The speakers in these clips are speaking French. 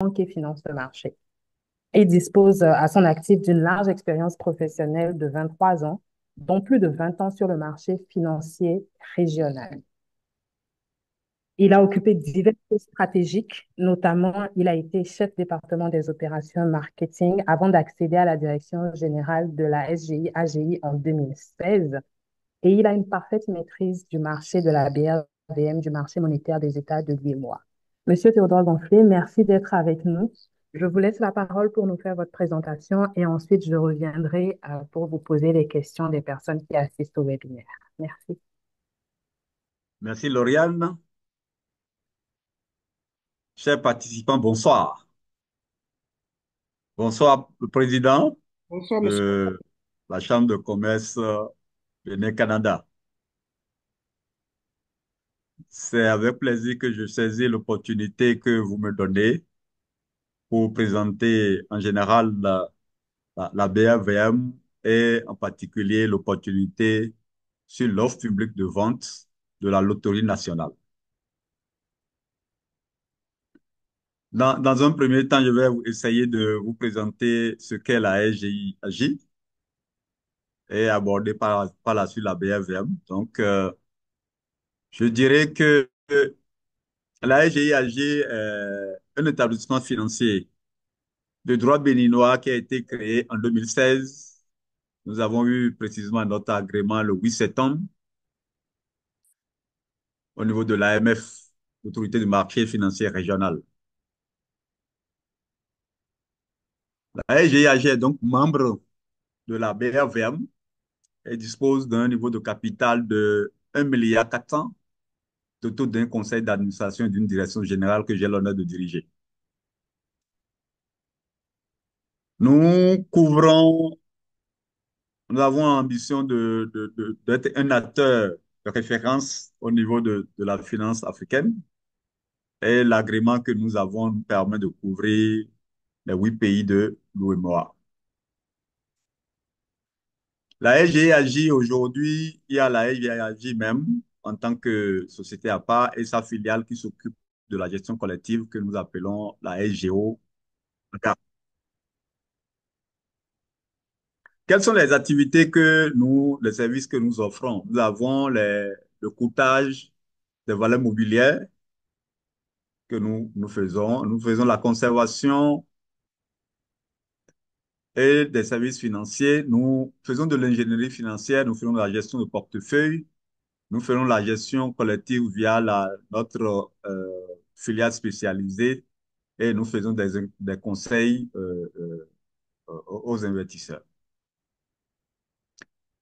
banque et finance de marché. Il dispose à son actif d'une large expérience professionnelle de 23 ans, dont plus de 20 ans sur le marché financier régional. Il a occupé divers postes stratégiques, notamment il a été chef département des opérations marketing avant d'accéder à la direction générale de la SGI AGI en 2016. Et il a une parfaite maîtrise du marché de la BRVM, du marché monétaire des États de l'UEMOA. Monsieur Théodore Gonflé, merci d'être avec nous. Je vous laisse la parole pour nous faire votre présentation et ensuite je reviendrai pour vous poser les questions des personnes qui assistent au webinaire. Merci. Merci Lauriane. Chers participants, bonsoir. Bonsoir, le président Bonsoir, monsieur. de la Chambre de commerce du Canada. C'est avec plaisir que je saisis l'opportunité que vous me donnez pour présenter en général la BAVM et en particulier l'opportunité sur l'offre publique de vente de la Loterie nationale. Dans un premier temps, je vais essayer de vous présenter ce qu'est la SGI-AJ et aborder par la suite la BFM. Donc, je dirais que la SGIAG est un établissement financier de droit béninois qui a été créé en 2016. Nous avons eu précisément notre agrément le 8 septembre au niveau de l'AMF, l'autorité du marché financier régional. La SGIAG est donc membre de la BRVM et dispose d'un niveau de capital de 1,4 milliard de taux d'un conseil d'administration et d'une direction générale que j'ai l'honneur de diriger. Nous couvrons, nous avons l'ambition d'être un acteur de référence au niveau de la finance africaine et l'agrément que nous avons nous permet de couvrir les 8 pays de l'UEMOA. La SGAJ aujourd'hui, il y a la SGAJ même en tant que société à part et sa filiale qui s'occupe de la gestion collective que nous appelons la SGO. Quelles sont les activités que nous, les services que nous offrons? Nous avons le courtage des valeurs mobilières que nous faisons. Nous faisons la conservation et des services financiers. Nous faisons de l'ingénierie financière. Nous faisons de la gestion de portefeuille. Nous faisons la gestion collective via notre filiale spécialisée et nous faisons des conseils aux investisseurs.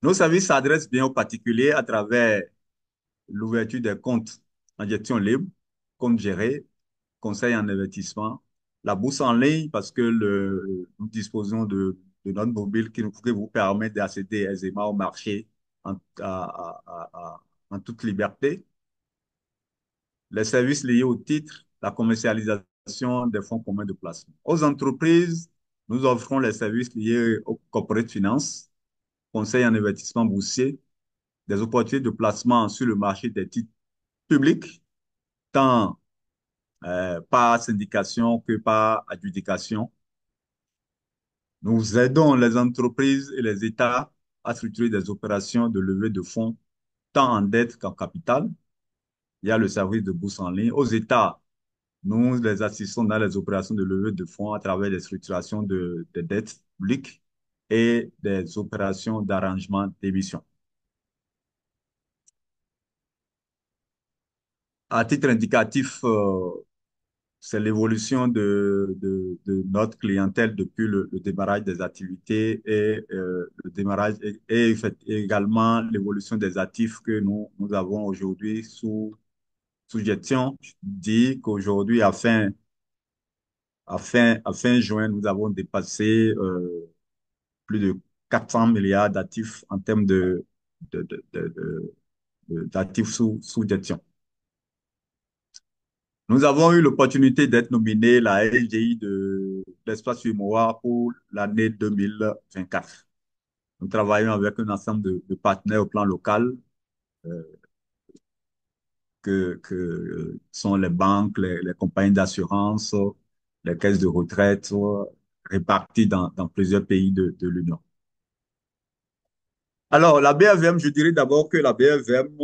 Nos services s'adressent bien aux particuliers à travers l'ouverture des comptes en gestion libre, comptes gérés, conseil en investissement, la bourse en ligne parce que nous disposons de notre mobile qui vous permet d'accéder aisément au marché en toute liberté, les services liés au titre, la commercialisation des fonds communs de placement. Aux entreprises, nous offrons les services liés au corporate finance, conseil en investissement boursier, des opportunités de placement sur le marché des titres publics, tant par syndication que par adjudication. Nous aidons les entreprises et les États à structurer des opérations de levée de fonds, tant en dette qu'en capital. Il y a le service de bourse en ligne. Aux États, nous les assistons dans les opérations de levée de fonds à travers les structurations de dettes publiques et des opérations d'arrangement d'émission. À titre indicatif, c'est l'évolution de notre clientèle depuis le démarrage des activités et le démarrage et également l'évolution des actifs que nous avons aujourd'hui sous gestion. Je dis qu'aujourd'hui, à fin juin, nous avons dépassé plus de 400 milliards d'actifs en termes d'actifs sous gestion. Nous avons eu l'opportunité d'être nominés la LGI de l'espace UMOA pour l'année 2024. Nous travaillons avec un ensemble de partenaires au plan local euh, que sont les banques, les compagnies d'assurance, les caisses de retraite réparties dans plusieurs pays de l'Union. Alors, la BFM, je dirais d'abord que la BFM,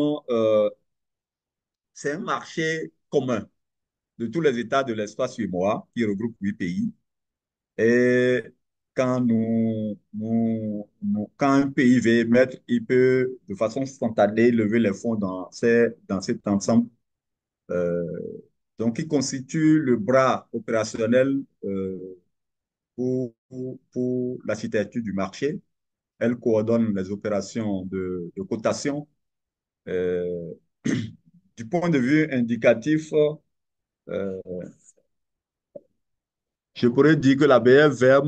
c'est un marché commun de tous les États de l'espace UEMOA qui regroupe 8 pays. Et quand un pays veut émettre, il peut de façon spontanée lever les fonds dans cet ensemble. Euh, donc, il constitue le bras opérationnel pour l'architecture du marché. Elle coordonne les opérations de cotation. Euh, du point de vue indicatif, euh, je pourrais dire que la BFM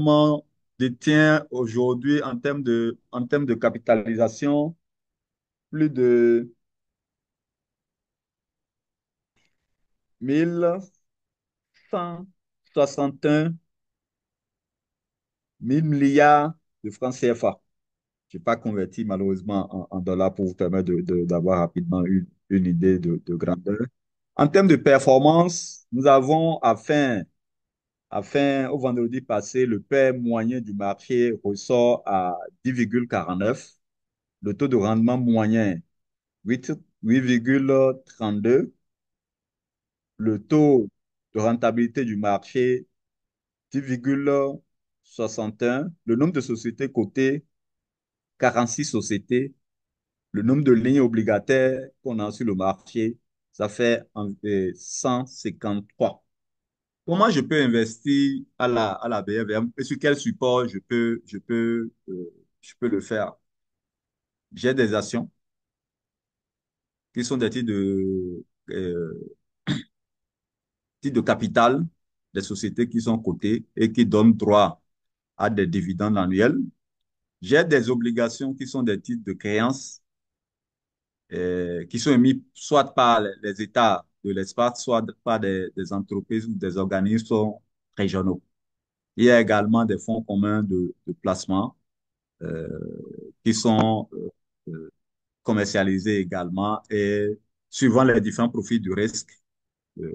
détient aujourd'hui en termes de capitalisation plus de 1 161 000 milliards de francs CFA. Je n'ai pas converti malheureusement en dollars pour vous permettre d'avoir rapidement une idée de grandeur. En termes de performance, nous avons au vendredi passé, le pair moyen du marché ressort à 10,49. Le taux de rendement moyen, 8,32. Le taux de rentabilité du marché, 10,61. Le nombre de sociétés cotées, 46 sociétés. Le nombre de lignes obligataires qu'on a sur le marché, ça fait 153. Comment je peux investir à la BFM et sur quel support je peux le faire? J'ai des actions qui sont des titres de capital des sociétés qui sont cotées et qui donnent droit à des dividendes annuels. J'ai des obligations qui sont des titres de créances qui sont émis soit par les États de l'espace, soit par des entreprises ou des organismes régionaux. Il y a également des fonds communs de placement euh, qui sont commercialisés également et suivant les différents profils du risque euh,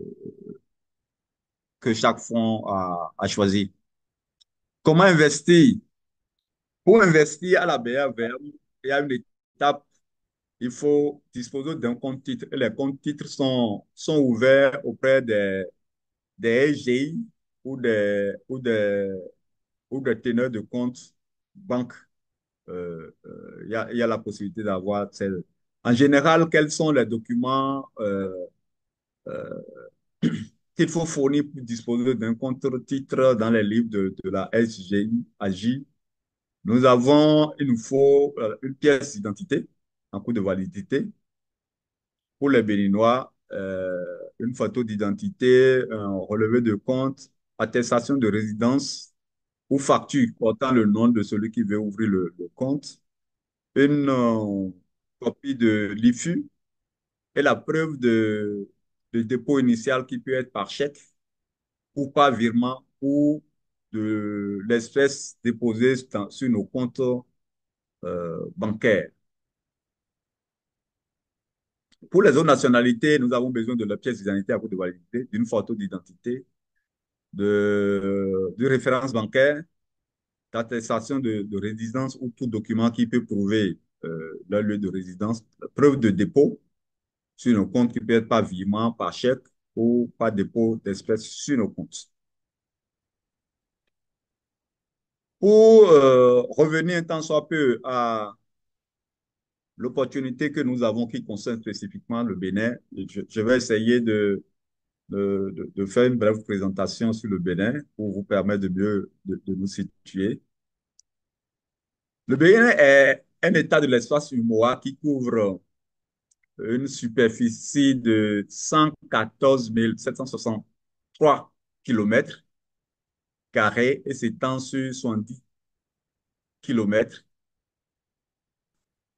que chaque fonds a choisi. Comment investir? Pour investir à la BAVM, il y a une étape, il faut disposer d'un compte titre. Et les comptes titres sont ouverts auprès des SGI ou des teneurs de compte banque. Il y a la possibilité d'avoir. En général, quels sont les documents euh, qu'il faut fournir pour disposer d'un compte titre dans les livres de la SGI AJ? Il nous faut une pièce d'identité en cours de validité. Pour les Béninois, une photo d'identité, un relevé de compte, attestation de résidence ou facture portant le nom de celui qui veut ouvrir le compte, une copie de l'IFU et la preuve de dépôt initial qui peut être par chèque ou par virement ou de l'espèce déposée sur nos comptes bancaires. Pour les autres nationalités, nous avons besoin de la pièce d'identité à cours de validité, d'une photo d'identité, de référence bancaire, d'attestation de résidence ou tout document qui peut prouver leur lieu de résidence, preuve de dépôt sur nos comptes qui peut être par virement, par chèque ou par dépôt d'espèces sur nos comptes. Pour revenir un temps soit peu à l'opportunité que nous avons qui concerne spécifiquement le Bénin, je vais essayer de faire une brève présentation sur le Bénin pour vous permettre de mieux de nous situer. Le Bénin est un État de l'espace UMOA qui couvre une superficie de 114 763 kilomètres carrés et s'étend sur 70 kilomètres.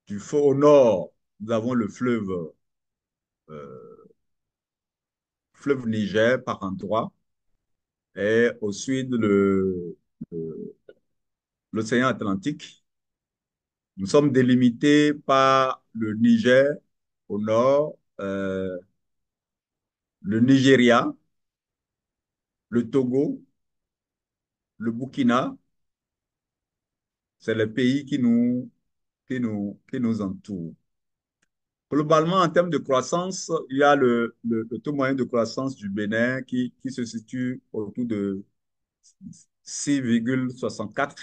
Du fond au nord, nous avons le euh, fleuve Niger par endroit et au sud l'océan Atlantique. Nous sommes délimités par le Niger au nord, le Nigeria, le Togo le Burkina, c'est les pays qui nous entourent. Globalement, en termes de croissance, il y a le taux moyen de croissance du Bénin qui se situe autour de 6,64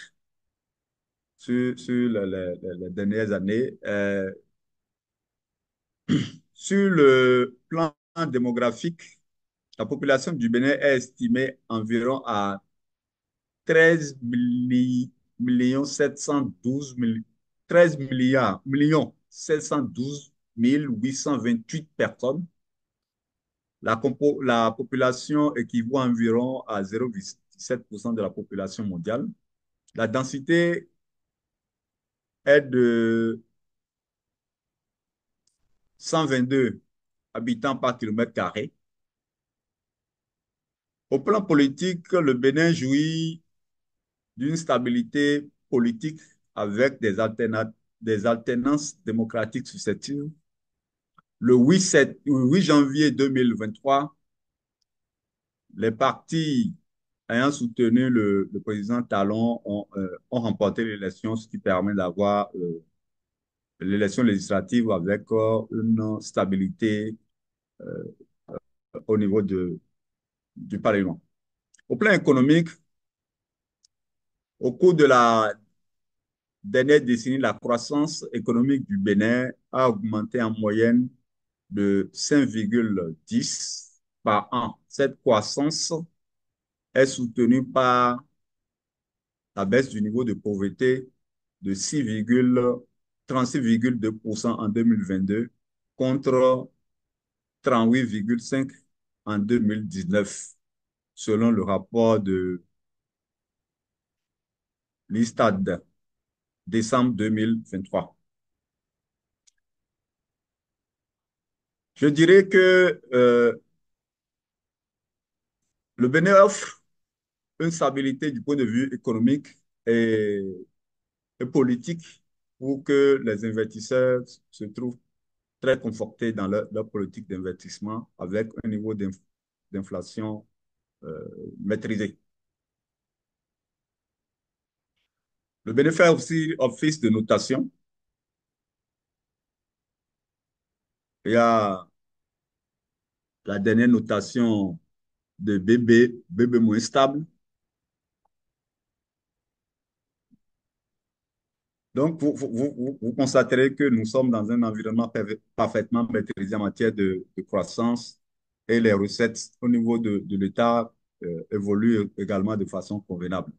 sur les dernières années. Sur le plan démographique, la population du Bénin est estimée environ à 13 millions 712 000 13 milliards, millions 712 828 personnes. La population équivaut à environ à 0,7% de la population mondiale. La densité est de 122 habitants par kilomètre carré. Au plan politique, le Bénin jouit d'une stabilité politique avec des alternances démocratiques successives. Le 8 janvier 2023, les partis ayant soutenu le président Talon ont remporté l'élection, ce qui permet d'avoir l'élection législative avec une stabilité au niveau du Parlement. Au plan économique, au cours de la dernière décennie, la croissance économique du Bénin a augmenté en moyenne de 5,10 par an. Cette croissance est soutenue par la baisse du niveau de pauvreté de 36,2% en 2022 contre 38,5% en 2019, selon le rapport de l'ISTAD, décembre 2023. Je dirais que le Bénin offre une stabilité du point de vue économique et, et politique pour que les investisseurs se trouvent très confortés dans leur politique d'investissement avec un niveau d'inflation euh, maîtrisé. Le Bénin fait aussi office de notation. Il y a la dernière notation de BB moins stable. Donc, vous constaterez que nous sommes dans un environnement parfaitement maîtrisé en matière de croissance et les recettes au niveau de l'État évoluent également de façon convenable.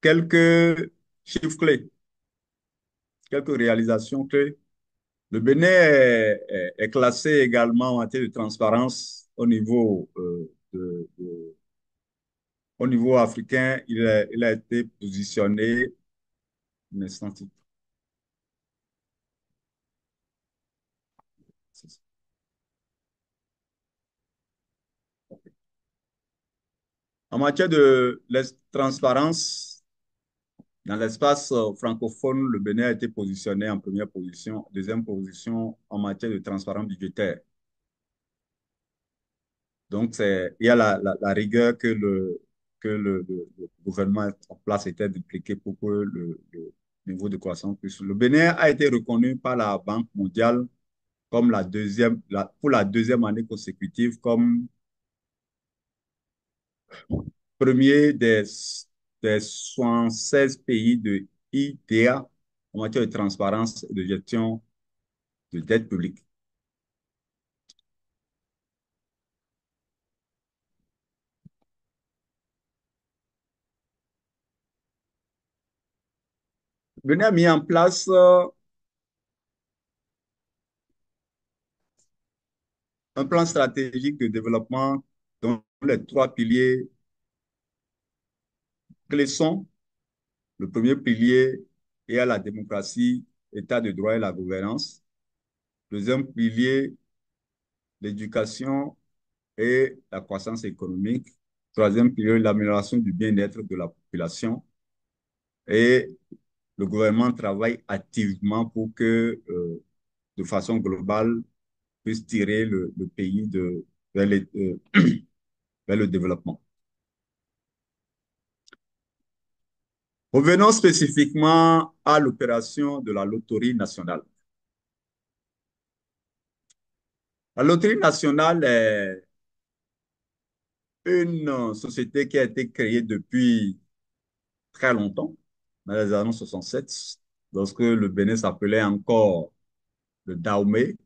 Quelques chiffres clés, quelques réalisations clés. Le Bénin est classé également en matière de transparence au niveau africain. Il a été positionné, un instant, en matière de transparence, dans l'espace francophone, le Bénin a été positionné en première position, deuxième position en matière de transparence budgétaire. Donc, il y a la rigueur que le gouvernement en place était d'impliquer pour que le niveau de croissance puisse. Le Bénin a été reconnu par la Banque mondiale comme pour la deuxième année consécutive comme premier des 76 pays de IDEA en matière de transparence et de gestion de dette publique. Le Bénin a mis en place un plan stratégique de développement dont les trois piliers clés sont le premier pilier est à la démocratie, état de droit et la gouvernance. Deuxième pilier, l'éducation et la croissance économique. Troisième pilier, l'amélioration du bien-être de la population. Et le gouvernement travaille activement pour que, de façon globale, puisse tirer le pays vers, vers le développement. Revenons spécifiquement à l'opération de la Loterie nationale. La Loterie nationale est une société qui a été créée depuis très longtemps, dans les années 67, lorsque le Bénin s'appelait encore le Dahomey,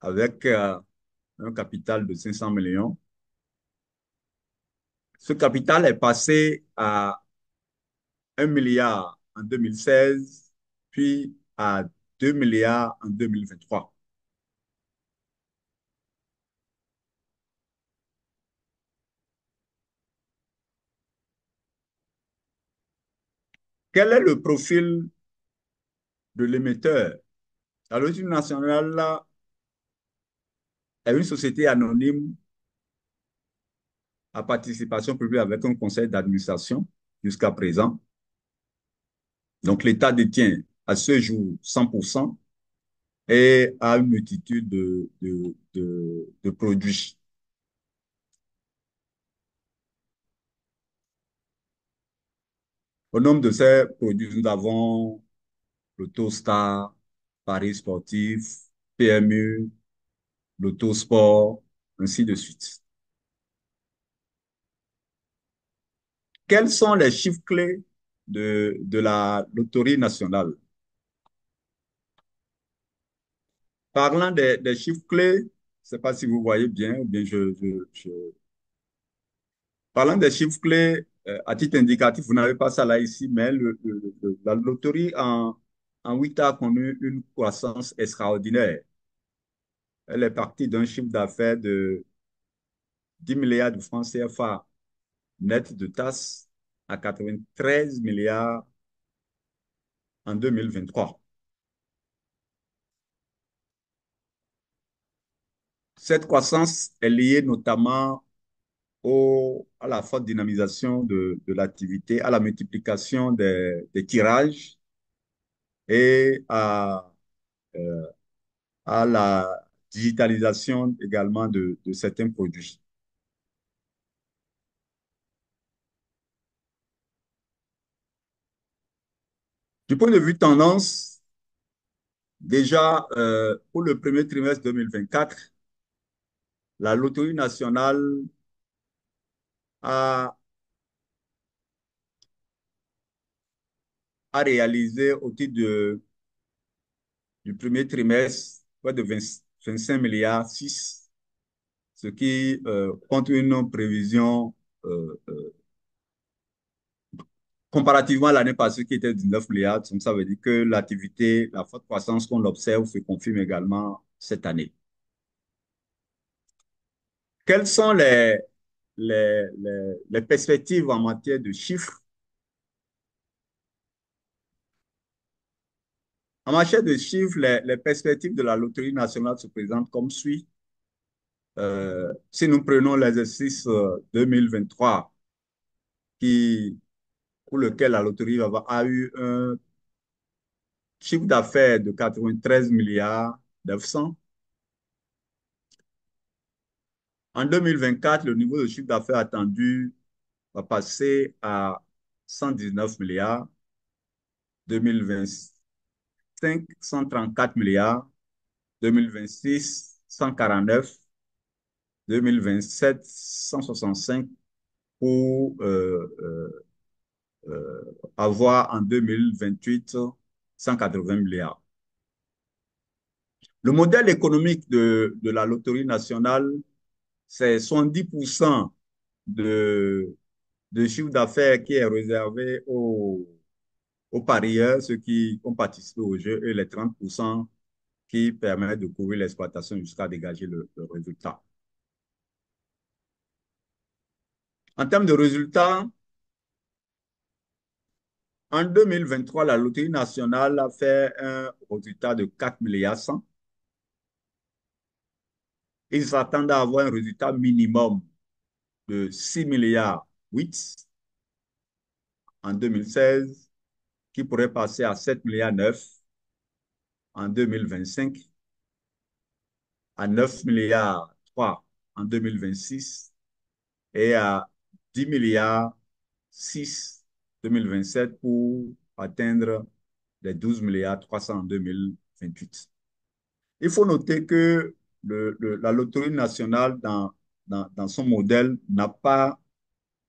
avec un capital de 500 millions. Ce capital est passé à 1 milliard en 2016, puis à 2 milliards en 2023. Quel est le profil de l'émetteur? La Loterie nationale là, est une société anonyme à participation publique avec un conseil d'administration jusqu'à présent. Donc, l'État détient à ce jour 100% et a une multitude de produits. Au nombre de ces produits, nous avons l'Autostar, Paris Sportif, PMU, l'Autosport, ainsi de suite. Quels sont les chiffres clés de la loterie nationale? Parlant des chiffres clés, je ne sais pas si vous voyez bien, ou bien Parlant des chiffres clés, à titre indicatif, vous n'avez pas ça là ici, mais la loterie en 8 ans a connu une croissance extraordinaire. Elle est partie d'un chiffre d'affaires de 10 milliards de francs CFA net de taxes à 93 milliards en 2023. Cette croissance est liée notamment à la forte dynamisation de l'activité, à la multiplication des tirages et euh, à la digitalisation également de certains produits. Du point de vue tendance, déjà pour le premier trimestre 2024, la Loterie nationale a, a réalisé au titre du premier trimestre près de 25 milliards 6, ce qui compte une prévision euh, euh, comparativement à l'année passée qui était 19 milliards. Donc ça veut dire que l'activité, la forte croissance qu'on observe se confirme également cette année. Quelles sont les perspectives en matière de chiffres? En matière de chiffres, les perspectives de la Loterie nationale se présentent comme suit. Si nous prenons l'exercice 2023, qui, pour lequel la loterie a eu un chiffre d'affaires de 93 milliards 900. En 2024, le niveau de chiffre d'affaires attendu va passer à 119 milliards, 2025, 134 milliards, 2026, 149, 2027, 165 pour avoir en 2028 180 milliards. Le modèle économique de la loterie nationale, c'est 70% de, de chiffre d'affaires qui est réservé aux parieurs, ceux qui ont participé au jeu, et les 30% qui permettent de couvrir l'exploitation jusqu'à dégager le résultat. En termes de résultats, en 2023, la Loterie nationale a fait un résultat de 4 milliards 100. Ils s'attendent à avoir un résultat minimum de 6 milliards 8 en 2016, qui pourrait passer à 7 milliards 9 en 2025, à 9 milliards 3 en 2026 et à 10 milliards 6 2027 pour atteindre les 12 milliards 300 en 2028. Il faut noter que la loterie nationale, dans son modèle, n'a pas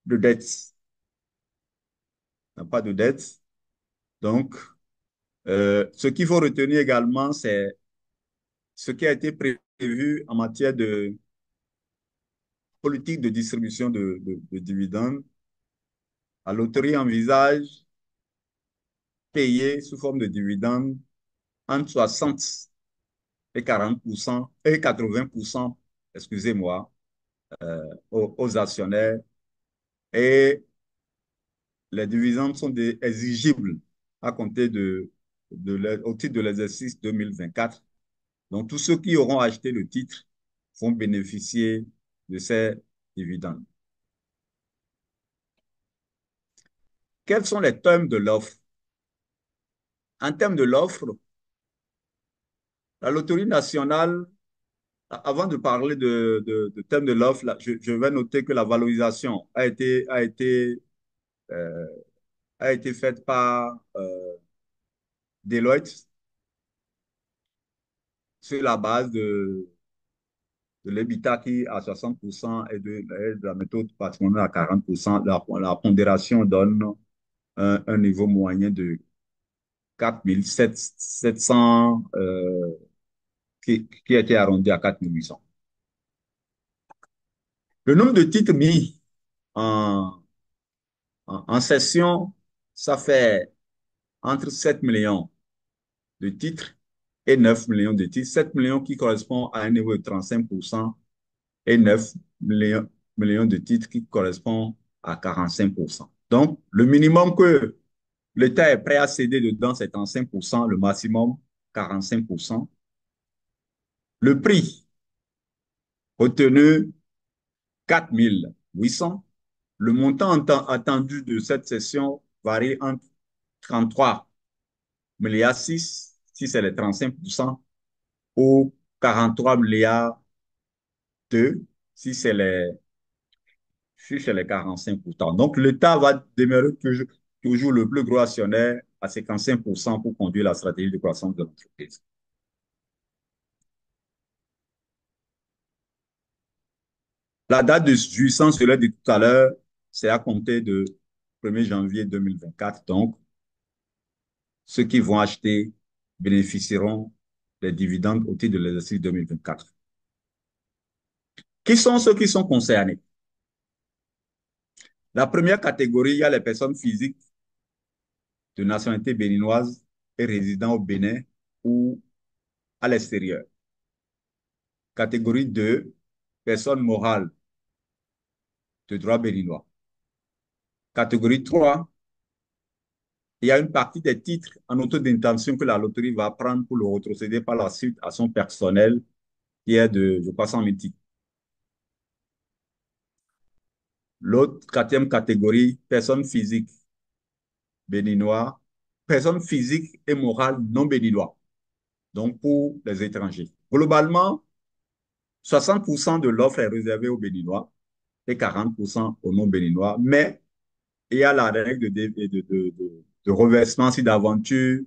de dette. N'a pas de dette. Donc, ce qu'il faut retenir également, c'est ce qui a été prévu en matière de politique de distribution de dividendes. La loterie envisage payer sous forme de dividendes entre 60 et 40% et 80%, excusez-moi, aux actionnaires. Et les dividendes sont exigibles à compter au titre de l'exercice 2024. Donc, tous ceux qui auront acheté le titre vont bénéficier de ces dividendes. Quels sont les termes de l'offre? En termes de l'offre, la Loterie nationale, avant de parler de thème de l'offre, je vais noter que la valorisation euh, a été faite par Deloitte sur la base de l'EBITDA qui à 60% et de la méthode patrimoniale à 40%. La pondération donne un niveau moyen de 4700 qui a été arrondi à 4800. Le nombre de titres mis en, en session, ça fait entre 7 millions de titres et 9 millions de titres. 7 millions qui correspond à un niveau de 35% et 9 millions, millions de titres qui correspondent à 45%. Donc, le minimum que l'État est prêt à céder dedans, c'est 35%, le maximum 45%. Le prix retenu, 4 800. Le montant attendu de cette session varie entre 33 milliards 6, si c'est les 35%, ou 43 milliards 2, si c'est les 45%. Donc, l'État va demeurer toujours le plus gros actionnaire à 55% pour conduire la stratégie de croissance de l'entreprise. La date de jouissance, je l'ai dit tout à l'heure, c'est à compter de 1er janvier 2024. Donc, ceux qui vont acheter bénéficieront des dividendes au titre de l'exercice 2024. Qui sont ceux qui sont concernés? La première catégorie, il y a les personnes physiques de nationalité béninoise et résidant au Bénin ou à l'extérieur. Catégorie 2, personnes morales de droit béninois. Catégorie 3, il y a une partie des titres en auto d'intention que la loterie va prendre pour le retrocéder par la suite à son personnel, qui est de, je crois, 100 000 titres. L'autre, quatrième catégorie, personnes physiques béninois, personnes physiques et morales non béninois, donc pour les étrangers. Globalement, 60% de l'offre est réservée aux Béninois et 40% aux non-béninois, mais il y a la règle de reversement si d'aventure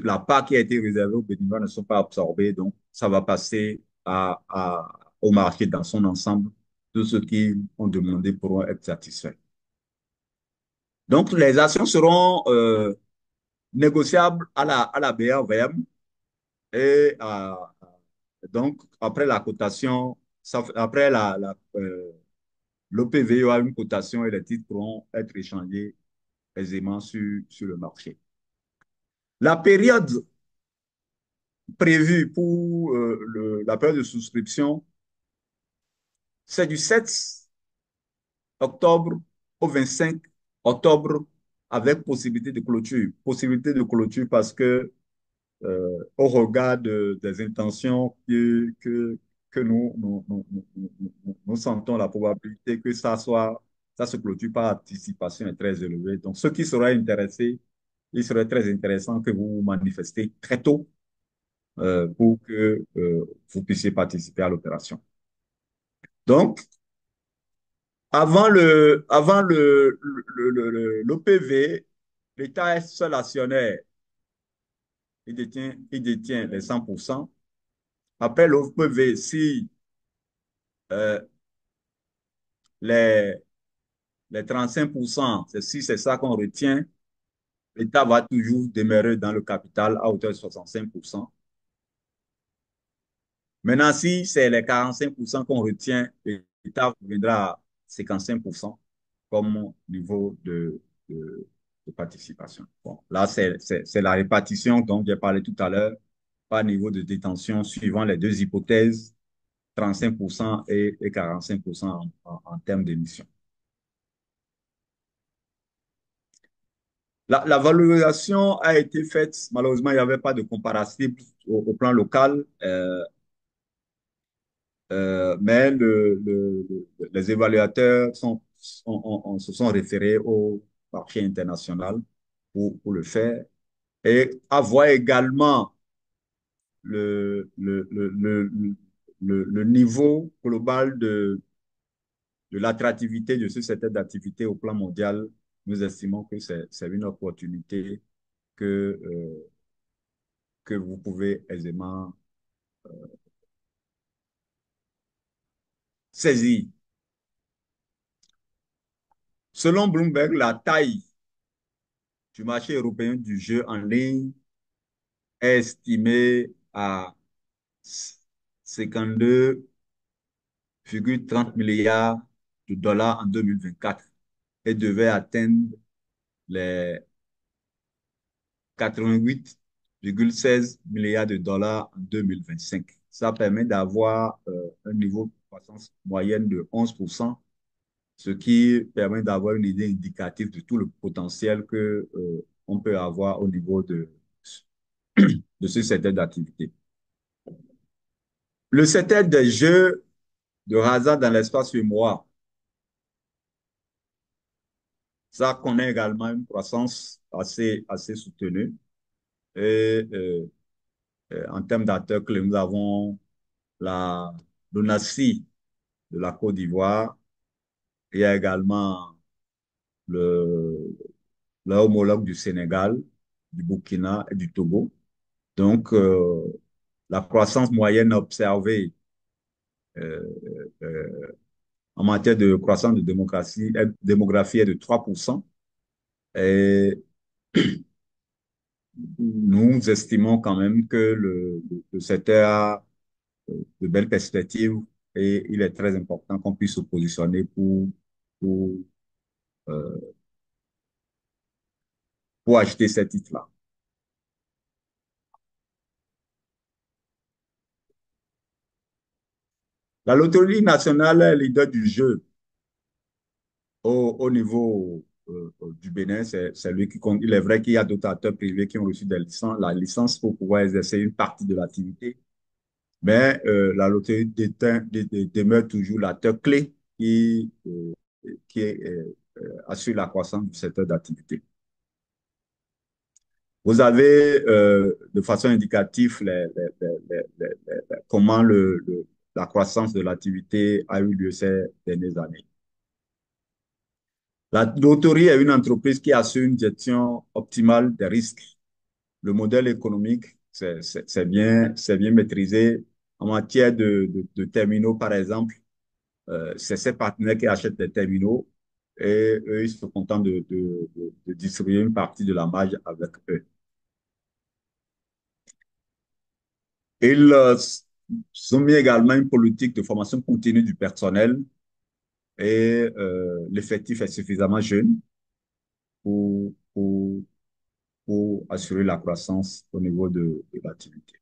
la part qui a été réservée aux Béninois ne sont pas absorbées, donc ça va passer au marché dans son ensemble. Tous ceux qui ont demandé pourront être satisfaits. Donc, les actions seront négociables à la BRVM et donc, après la cotation, après l'OPV aura une cotation et les titres pourront être échangés aisément sur le marché. La période prévue pour la période de souscription, c'est du 7 octobre au 25 octobre avec possibilité de clôture. Possibilité de clôture parce que au regard des intentions que nous sentons la probabilité que ça se clôture par anticipation est très élevée. Donc, ceux qui seraient intéressés, il serait très intéressant que vous vous manifestez très tôt pour que vous puissiez participer à l'opération. Donc, Avant l'OPV, l'État est seul actionnaire. Il détient les 100%. Après l'OPV, si euh, les, les 35%, si c'est ça qu'on retient, l'État va toujours demeurer dans le capital à hauteur de 65%. Maintenant, si c'est les 45% qu'on retient, l'État viendra à 55% comme niveau de participation. Bon, là, c'est la répartition dont j'ai parlé tout à l'heure par niveau de détention suivant les deux hypothèses, 35% et 45% en termes d'émissions. La valorisation a été faite, malheureusement, il n'y avait pas de comparatif au plan local. Mais les évaluateurs se sont référés au marché international pour le faire et avoir également le niveau global de l'attractivité de ce secteur d'activité au plan mondial. Nous estimons que c'est une opportunité que, euh, que vous pouvez aisément saisir. Selon Bloomberg, la taille du marché européen du jeu en ligne est estimé à 52,30 milliards de dollars en 2024 et devait atteindre les 88,16 milliards de dollars en 2025. Ça permet d'avoir un niveau de croissance moyenne de 11%, ce qui permet d'avoir une idée indicative de tout le potentiel que on peut avoir au niveau de ce secteur d'activité. Le secteur des jeux de hasard dans l'espace mémoire, ça connaît également une croissance assez soutenue. Et en termes d'acteurs clés, nous avons la l'ONACI de la Côte d'Ivoire. Il y a également le, leur homologue du Sénégal, du Burkina et du Togo. Donc, la croissance moyenne observée euh, euh, en matière de croissance de démographie est de 3%. Et nous estimons quand même que le secteur a de belles perspectives et il est très important qu'on puisse se positionner pour, euh, pour acheter ces titres-là. La Loterie nationale est leader du jeu au niveau du Bénin. C'est lui qui compte. Il est vrai qu'il y a d'autres acteurs privés qui ont reçu la licence pour pouvoir exercer une partie de l'activité. Mais la loterie demeure toujours l'acteur clé qui assure la croissance du secteur d'activité. Vous avez de façon indicative comment la croissance de l'activité a eu lieu ces dernières années. La loterie est une entreprise qui assure une gestion optimale des risques. Le modèle économique, c'est bien maîtrisé. En matière de terminaux, par exemple, c'est ces partenaires qui achètent des terminaux et eux, ils sont contents de distribuer une partie de la marge avec eux. Ils ont mis également une politique de formation continue du personnel et l'effectif est suffisamment jeune pour, pour, pour assurer la croissance au niveau de l'activité.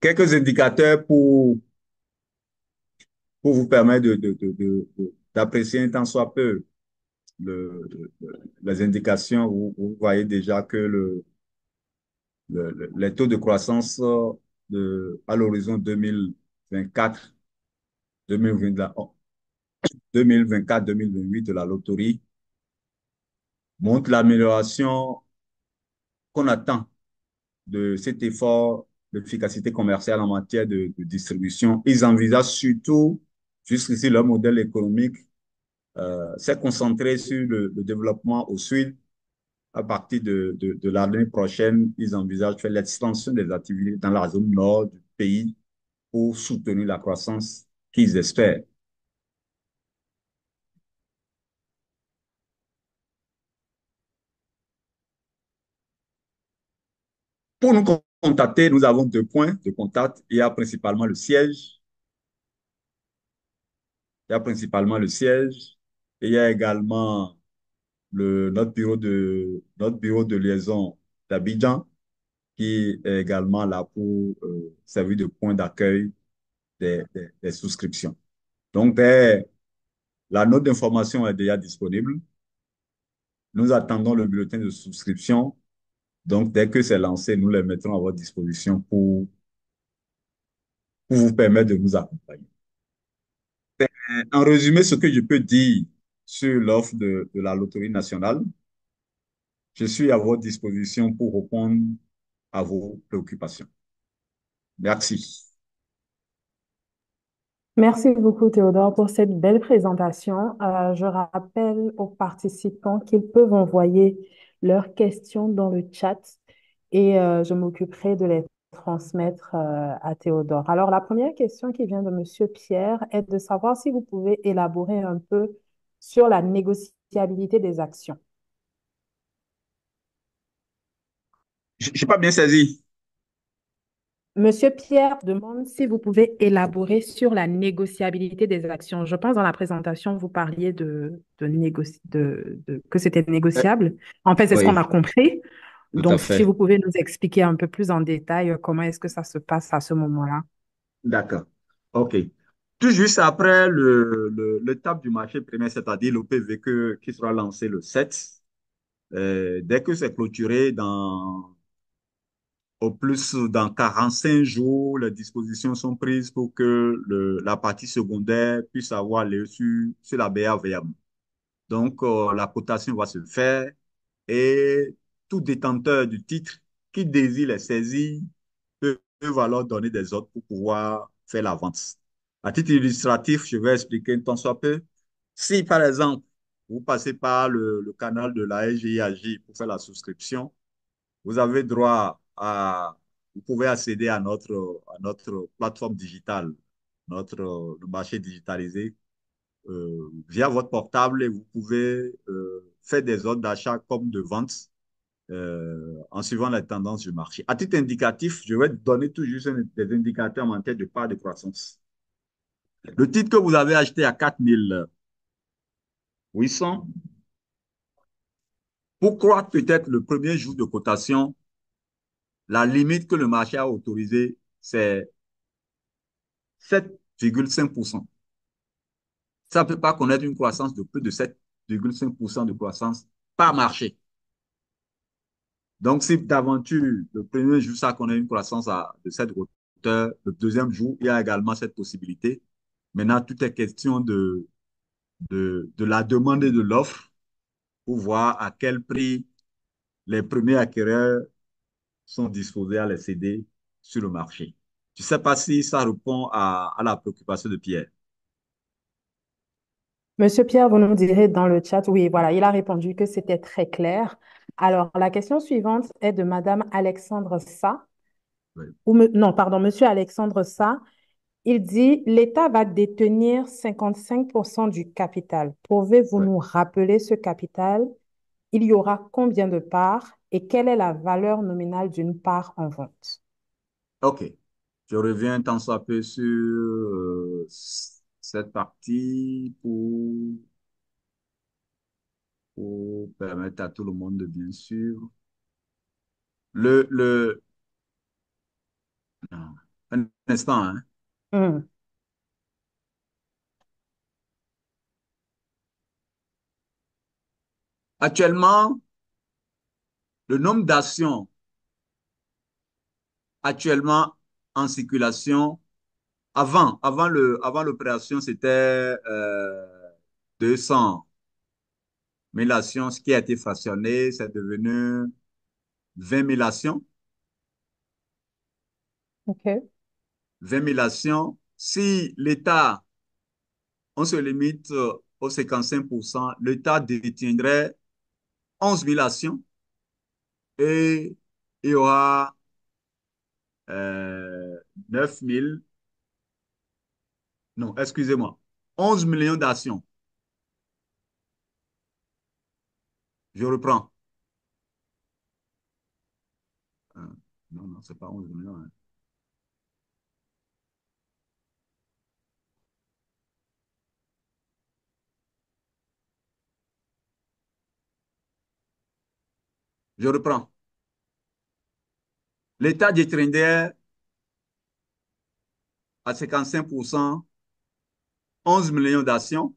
Quelques indicateurs pour vous permettre d'apprécier un tant soit peu les indications. Vous voyez déjà que les taux de croissance à l'horizon 2024, 2024-2028 de la loterie montrent l'amélioration qu'on attend de cet effort l'efficacité commerciale en matière de distribution. Ils envisagent surtout, jusqu'ici, leur modèle économique s'est concentré sur le développement au sud. À partir de l'année prochaine, ils envisagent de faire l'extension des activités dans la zone nord du pays pour soutenir la croissance qu'ils espèrent. Pour nous contacter, nous avons deux points de contact. Il y a principalement le siège. Il y a principalement le siège. Et il y a également notre bureau de liaison d'Abidjan, qui est également là pour servir de point d'accueil des souscriptions. Donc, la note d'information est déjà disponible. Nous attendons le bulletin de souscription. Donc, dès que c'est lancé, nous les mettrons à votre disposition pour vous permettre de nous accompagner. En résumé, ce que je peux dire sur l'offre de la Loterie nationale, je suis à votre disposition pour répondre à vos préoccupations. Merci. Merci beaucoup, Théodore, pour cette belle présentation. Je rappelle aux participants qu'ils peuvent envoyer leurs questions dans le chat et je m'occuperai de les transmettre à Théodore. Alors, la première question qui vient de Monsieur Pierre est de savoir si vous pouvez élaborer un peu sur la négociabilité des actions. Je n'ai pas bien saisi. Monsieur Pierre demande si vous pouvez élaborer sur la négociabilité des actions. Je pense dans la présentation, vous parliez que c'était Euh, négociable. En fait, c'est ce qu'on a Oui, compris. tout à Donc, si fait. vous pouvez nous expliquer un peu plus en détail comment est-ce que ça se passe à ce moment-là. D'accord. OK. Tout juste après l'étape du marché premier, c'est-à-dire l'OPV qui sera lancé le 7, dès que c'est clôturé au plus dans 45 jours, les dispositions sont prises pour que la partie secondaire puisse avoir lieu sur la BA. Donc, la cotation va se faire et tout détenteur du titre qui désire les saisir peut alors donner des ordres pour pouvoir faire la vente. À titre illustratif, je vais expliquer un tant soit peu. Si, par exemple, vous passez par le canal de la SGIAJ pour faire la souscription, vous avez droit vous pouvez accéder à notre plateforme digitale, le marché digitalisé via votre portable et vous pouvez faire des ordres d'achat comme de vente en suivant les tendances du marché. À titre indicatif, je vais donner tout juste des indicateurs en matière de part de croissance. Le titre que vous avez acheté à 4 800, pour croître peut-être le premier jour de cotation, la limite que le marché a autorisée, c'est 7,5%. Ça ne peut pas connaître une croissance de plus de 7,5% de croissance par marché. Donc, si d'aventure, le premier jour, ça connaît une croissance de cette hauteur, le deuxième jour, il y a également cette possibilité. Maintenant, tout est question de la demande et de l'offre pour voir à quel prix les premiers acquéreurs sont disposés à les céder sur le marché. Je ne sais pas si ça répond à la préoccupation de Pierre. Monsieur Pierre, vous nous direz dans le chat, oui, voilà, il a répondu que c'était très clair. Alors, la question suivante est de Madame Alexandre Sa, Oui. non, pardon, Monsieur Alexandre Sa. Il dit, l'État va détenir 55% du capital. Pouvez-vous Oui. nous rappeler ce capital? Il y aura combien de parts et quelle est la valeur nominale d'une part en vente? OK. Je reviens tant soit peu sur cette partie pour permettre à tout le monde de bien suivre. Le, non, un instant, hein. Hmm. Actuellement, le nombre d'actions actuellement en circulation, avant l'opération, c'était 200 000 actions. Ce qui a été fractionné, c'est devenu 20 000 actions. OK. 20 000 actions. Si l'État, on se limite aux 55%, l'État détiendrait 11 000 actions et il y aura 9 000, non, excusez-moi, 11 millions d'actions. Je reprends. Non, non, c'est pas 11 millions, hein. Je reprends. L'État détiendrait à 55% 11 millions d'actions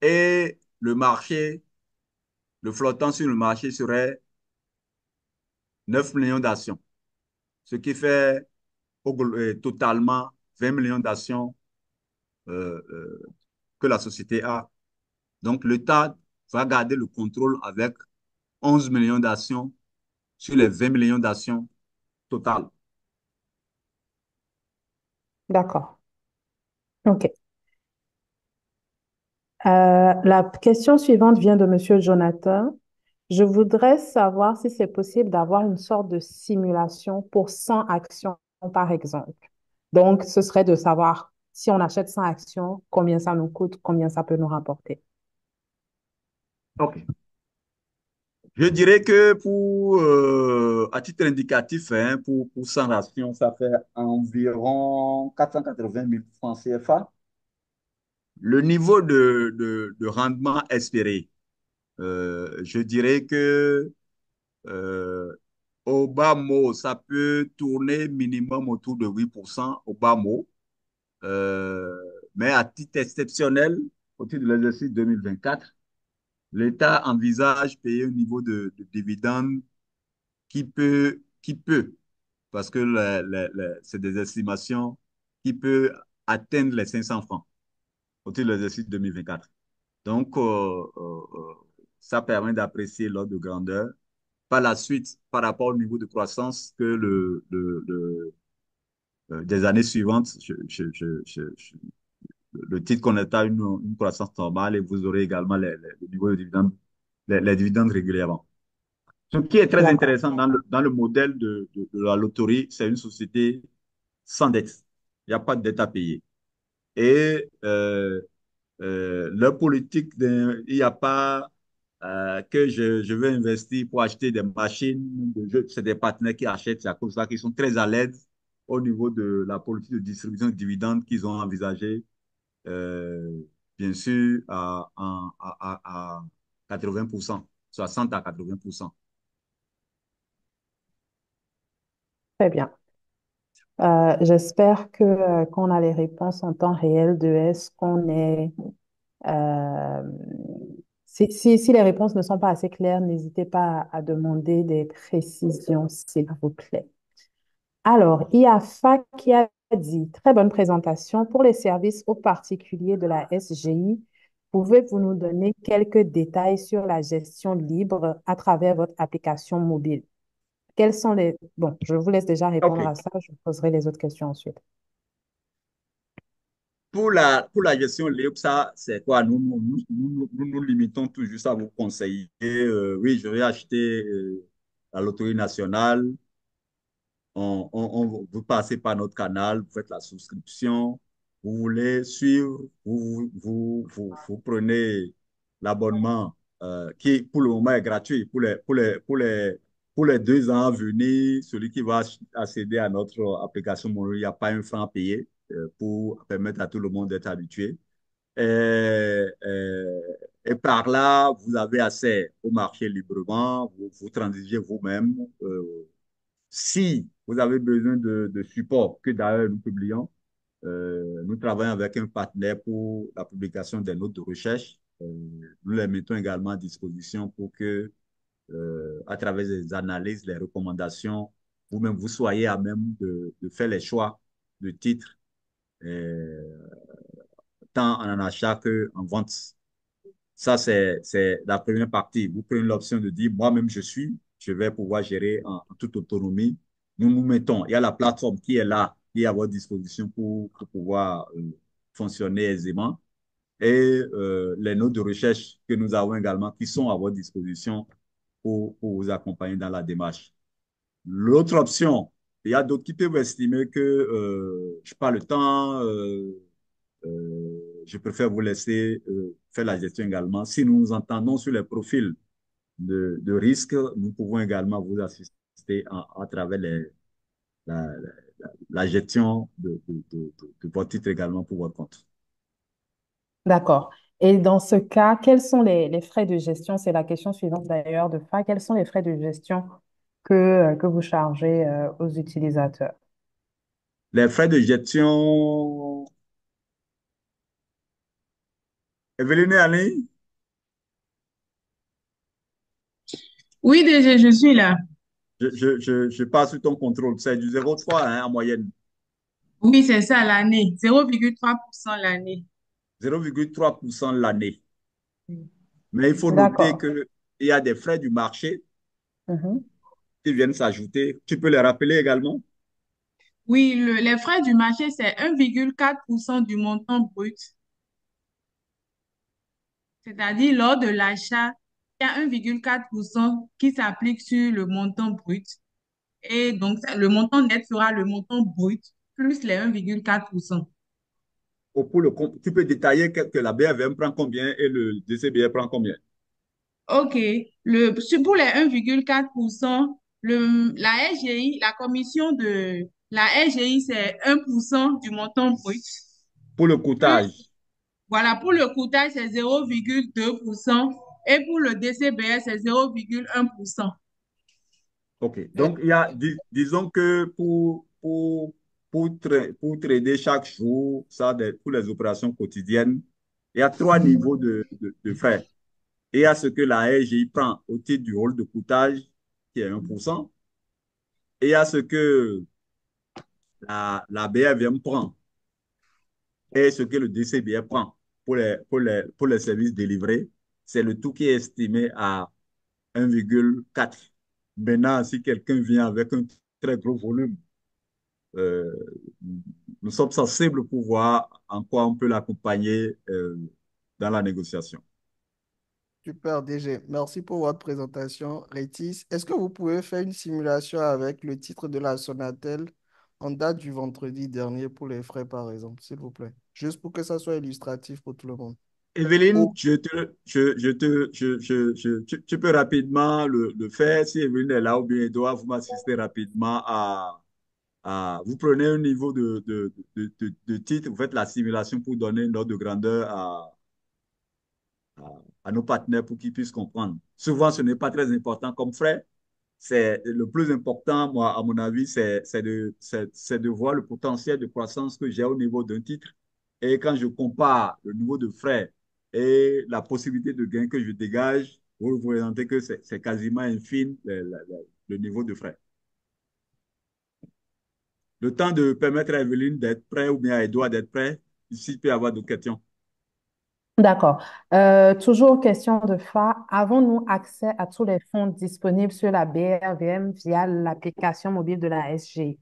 et le marché, le flottant sur le marché serait 9 millions d'actions, ce qui fait totalement 20 millions d'actions que la société a. Donc, l'État va garder le contrôle avec 11 millions d'actions sur les 20 millions d'actions totales. D'accord. OK. La question suivante vient de Monsieur Jonathan. Je voudrais savoir si c'est possible d'avoir une sorte de simulation pour 100 actions, par exemple. Donc, ce serait de savoir si on achète 100 actions, combien ça nous coûte, combien ça peut nous rapporter. OK. Je dirais que à titre indicatif, hein, pour 100 rations, ça fait environ 480 000 francs CFA. Le niveau de rendement espéré, je dirais que euh, au bas mot, ça peut tourner minimum autour de 8% au bas mot. Euh, mais à titre exceptionnel, au titre de l'exercice 2024, l'État envisage payer un niveau de dividende qui peut, parce que c'est des estimations, qui peut atteindre les 500 francs au titre de l'exercice 2024. Donc, ça permet d'apprécier l'ordre de grandeur. Par la suite, par rapport au niveau de croissance que des années suivantes, le titre connaîtra une croissance normale et vous aurez également le niveau de dividendes, les dividendes régulièrement. Ce qui est très D'accord. intéressant dans le modèle de la loterie, c'est une société sans dette. Il n'y a pas de dette à payer. Et leur politique, il n'y a pas que je veux investir pour acheter des machines de jeu. C'est des partenaires qui achètent. C'est à cause de ça qu'ils sont très à l'aise au niveau de la politique de distribution de dividendes qu'ils ont envisagée, euh, bien sûr, à 80%, 60 à 80%. Très bien. J'espère que qu'on a les réponses en temps réel de est-ce qu'on est euh, si les réponses ne sont pas assez claires, n'hésitez pas à demander des précisions, s'il vous plaît. Alors, il y a Fa qui a dit, très bonne présentation pour les services aux particuliers de la SGI. Pouvez-vous nous donner quelques détails sur la gestion libre à travers votre application mobile? Quels sont les... Bon, je vous laisse déjà OK. répondre à ça, je vous poserai les autres questions ensuite. Pour la gestion libre, ça, c'est quoi? Nous limitons tout juste à vous conseiller. Oui, je vais acheter la loterie nationale. Vous passez par notre canal, vous faites la souscription, vous voulez suivre, vous prenez l'abonnement qui, pour le moment, est gratuit. Pour les 2 ans à venir, celui qui va accéder à notre application mobile, il n'y a pas un franc à payer pour permettre à tout le monde d'être habitué. Et, euh, et par là, vous avez accès au marché librement, vous transigez vous-même. Si vous avez besoin de support, que d'ailleurs nous publions, nous travaillons avec un partenaire pour la publication des notes de recherche. Nous les mettons également à disposition pour que, à travers les analyses, les recommandations, vous-même, vous soyez à même de faire les choix de titres, euh, tant en achat qu'en vente. Ça, c'est la première partie. Vous prenez l'option de dire, moi-même, je vais pouvoir gérer en toute autonomie. Nous nous mettons, il y a la plateforme qui est là, qui est à votre disposition pour pouvoir fonctionner aisément et les notes de recherche que nous avons également qui sont à votre disposition pour vous accompagner dans la démarche. L'autre option, il y a d'autres qui peuvent estimer que je n'ai pas le temps, je préfère vous laisser faire la gestion également. Si nous nous entendons sur les profils de risque, nous pouvons également vous assister à travers la, la gestion de votre titre également pour votre compte. D'accord. Et dans ce cas, quels sont les frais de gestion? C'est la question suivante d'ailleurs de FA. Quels sont les frais de gestion que vous chargez aux utilisateurs? Les frais de gestion, Evelyne est en ligne? Oui, DG, je suis là. Je passe sur ton contrôle. C'est du 0,3 hein, en moyenne. Oui, c'est ça l'année. 0,3% l'année. 0,3% l'année. Mais il faut noter D'accord. qu'il y a des frais du marché Mhm. qui viennent s'ajouter. Tu peux les rappeler également? Oui, les frais du marché, c'est 1,4% du montant brut. C'est-à-dire, lors de l'achat, il y a 1,4% qui s'applique sur le montant brut. Et donc, le montant net sera le montant brut plus les 1,4%. Tu peux détailler que la BFM prend combien et le DCBR prend combien? OK. Pour les 1,4%, la SGI, la commission de la SGI, c'est 1% du montant brut. Pour le Plus, coûtage. voilà, pour le coûtage, c'est 0,2%. Et pour le DCBS, c'est 0,1%. OK. Euh, Donc, il y a, disons que pour trader chaque jour, pour les opérations quotidiennes, il y a trois niveaux de frais. Et il y a ce que la RGI prend au titre du rôle de coûtage, qui est 1%. Et il y a ce que la BFM prend et ce que le DCBR prend pour les services délivrés. C'est le tout qui est estimé à 1,4. Maintenant, si quelqu'un vient avec un très gros volume, euh, nous sommes sensibles pour voir en quoi on peut l'accompagner dans la négociation. Super, DG. Merci pour votre présentation. Rétis, est-ce que vous pouvez faire une simulation avec le titre de la Sonatel en date du vendredi dernier pour les frais, par exemple, s'il vous plaît? Juste pour que ça soit illustratif pour tout le monde. Evelyne, Ou, tu peux rapidement le faire. Si Evelyne est là ou bien Edouard, vous m'assistez rapidement vous prenez un niveau de titre, vous faites la simulation pour donner une ordre de grandeur à nos partenaires pour qu'ils puissent comprendre. Souvent, ce n'est pas très important comme frais. C'est le plus important, moi, à mon avis, c'est de voir le potentiel de croissance que j'ai au niveau d'un titre. Et quand je compare le niveau de frais et la possibilité de gain que je dégage, vous vous présentez que c'est quasiment infime le niveau de frais. Le temps de permettre à Evelyne d'être prêt ou bien à Edouard d'être prêt, ici, il peut y avoir d'autres questions. D'accord. Toujours question de FA. Avons-nous accès à tous les fonds disponibles sur la BRVM via l'application mobile de la SG?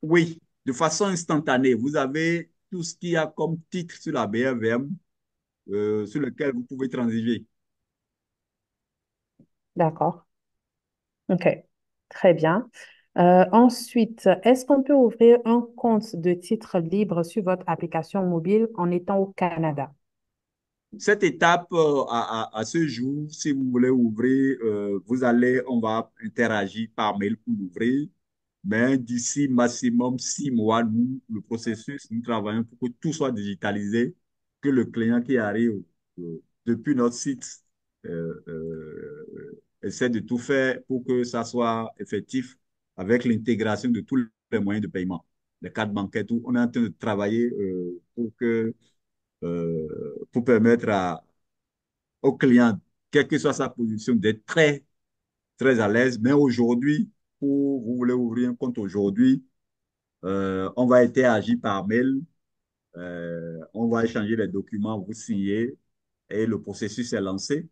Oui, de façon instantanée, vous avez tout ce qu'il y a comme titre sur la BRVM sur lequel vous pouvez transiger. D'accord. OK. Très bien. Ensuite, est-ce qu'on peut ouvrir un compte de titre libre sur votre application mobile en étant au Canada? Cette étape, à ce jour, si vous voulez ouvrir, on va interagir par mail pour l'ouvrir. Mais d'ici maximum 6 mois, le processus, nous travaillons pour que tout soit digitalisé, que le client qui arrive depuis notre site essaie de tout faire pour que ça soit effectif avec l'intégration de tous les moyens de paiement, les cartes bancaires, tout. On est en train de travailler pour permettre au client, quelle que soit sa position, d'être très, très à l'aise. Mais aujourd'hui, vous voulez ouvrir un compte aujourd'hui, on va interagir par mail, on va échanger les documents, vous signez et le processus est lancé.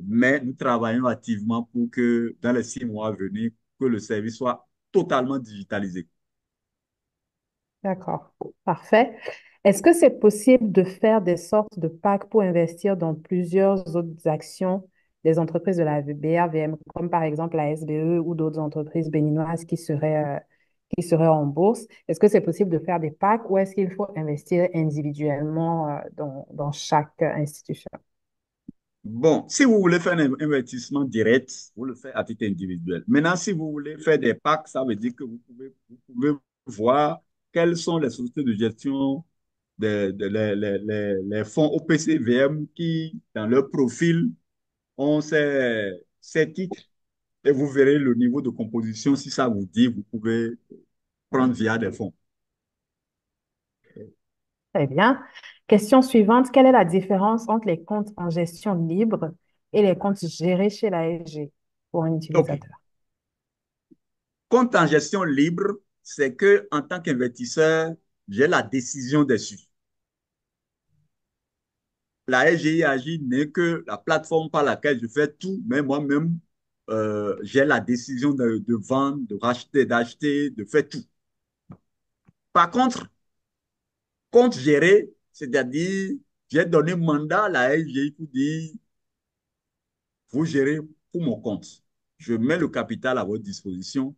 mais nous travaillons activement pour que dans les 6 mois à venir, que le service soit totalement digitalisé. D'accord, parfait. Est-ce que c'est possible de faire des sortes de packs pour investir dans plusieurs autres actions des entreprises de la BRVM, comme par exemple la SBE ou d'autres entreprises béninoises qui seraient en bourse? Est-ce que c'est possible de faire des packs ou est-ce qu'il faut investir individuellement dans chaque institution? Bon, si vous voulez faire un investissement direct, vous le faites à titre individuel. Maintenant, si vous voulez faire des packs, ça veut dire que vous pouvez voir quelles sont les sociétés de gestion les fonds OPCVM qui, dans leur profil, ont ces titres et vous verrez le niveau de composition. Si ça vous dit, vous pouvez prendre via des fonds. Très bien. Question suivante. Quelle est la différence entre les comptes en gestion libre et les comptes gérés chez la SG pour un OK. utilisateur? Compte en gestion libre, c'est que en tant qu'investisseur, j'ai la décision dessus. La SGIAJ n'est que la plateforme par laquelle je fais tout, mais moi-même, j'ai la décision de vendre, de racheter, d'acheter, de faire tout. Par contre, compte géré, c'est-à-dire, j'ai donné mandat à la SGI pour dire, vous gérez pour mon compte. Je mets le capital à votre disposition.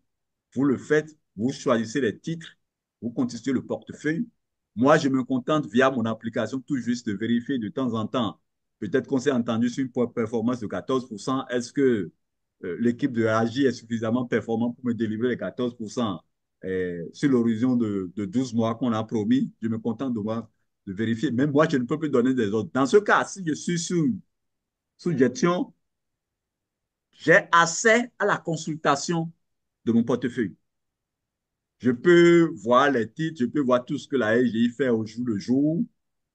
Vous le faites, vous choisissez les titres, vous constituez le portefeuille. Moi, je me contente via mon application tout juste de vérifier de temps en temps. Peut-être qu'on s'est entendu sur une performance de 14%. Est-ce que l'équipe de AGI est suffisamment performante pour me délivrer les 14% sur l'horizon de 12 mois qu'on a promis? Je me contente de vérifier. Même moi, je ne peux plus donner des ordres. Dans ce cas, si je suis sous gestion, j'ai accès à la consultation de mon portefeuille. Je peux voir les titres, je peux voir tout ce que la SGI fait au jour le jour,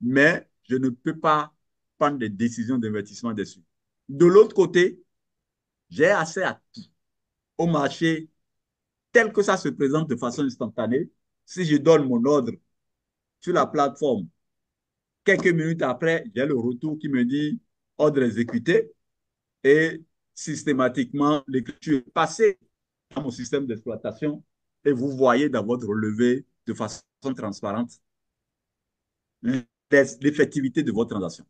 mais je ne peux pas prendre des décisions d'investissement dessus. De l'autre côté, j'ai accès à tout, au marché tel que ça se présente de façon instantanée. Si je donne mon ordre sur la plateforme, quelques minutes après, j'ai le retour qui me dit ordre exécuté et systématiquement, l'écriture est passée dans mon système d'exploitation et vous voyez dans votre relevé de façon transparente l'effectivité de votre transaction.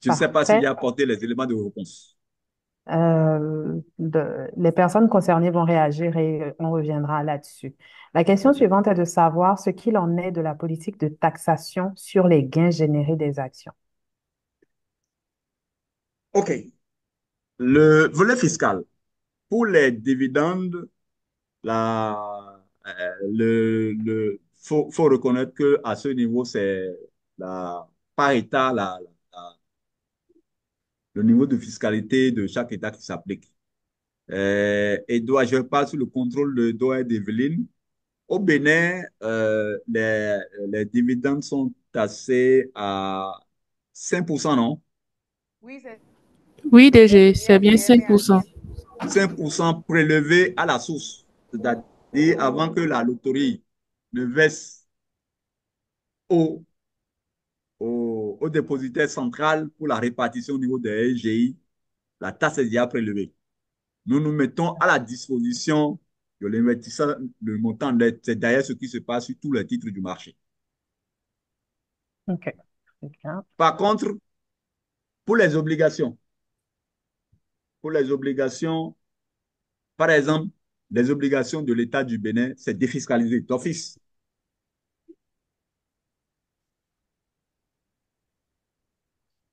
Je ne sais pas si Parfait. j'ai apporté les éléments de réponse. Les personnes concernées vont réagir et on reviendra là-dessus. La question OK. suivante est de savoir ce qu'il en est de la politique de taxation sur les gains générés des actions. OK. Le volet fiscal. Pour les dividendes, faut reconnaître qu'à ce niveau, c'est par État le niveau de fiscalité de chaque État qui s'applique. Je parle sous le contrôle de Doha et d'Evelyne. Au Bénin, les dividendes sont taxés à 5%, non? Oui, DG, c'est bien 5%. 5% prélevés à la source, c'est-à-dire avant que la loterie ne verse au, au dépositaire central pour la répartition au niveau des SGI, la taxe est déjà prélevée. Nous nous mettons à la disposition de l'investisseur le montant net. C'est d'ailleurs ce qui se passe sur tous les titres du marché. OK. Très bien. Par contre, pour les obligations, pour les obligations, par exemple, les obligations de l'État du Bénin, c'est défiscalisé d'office.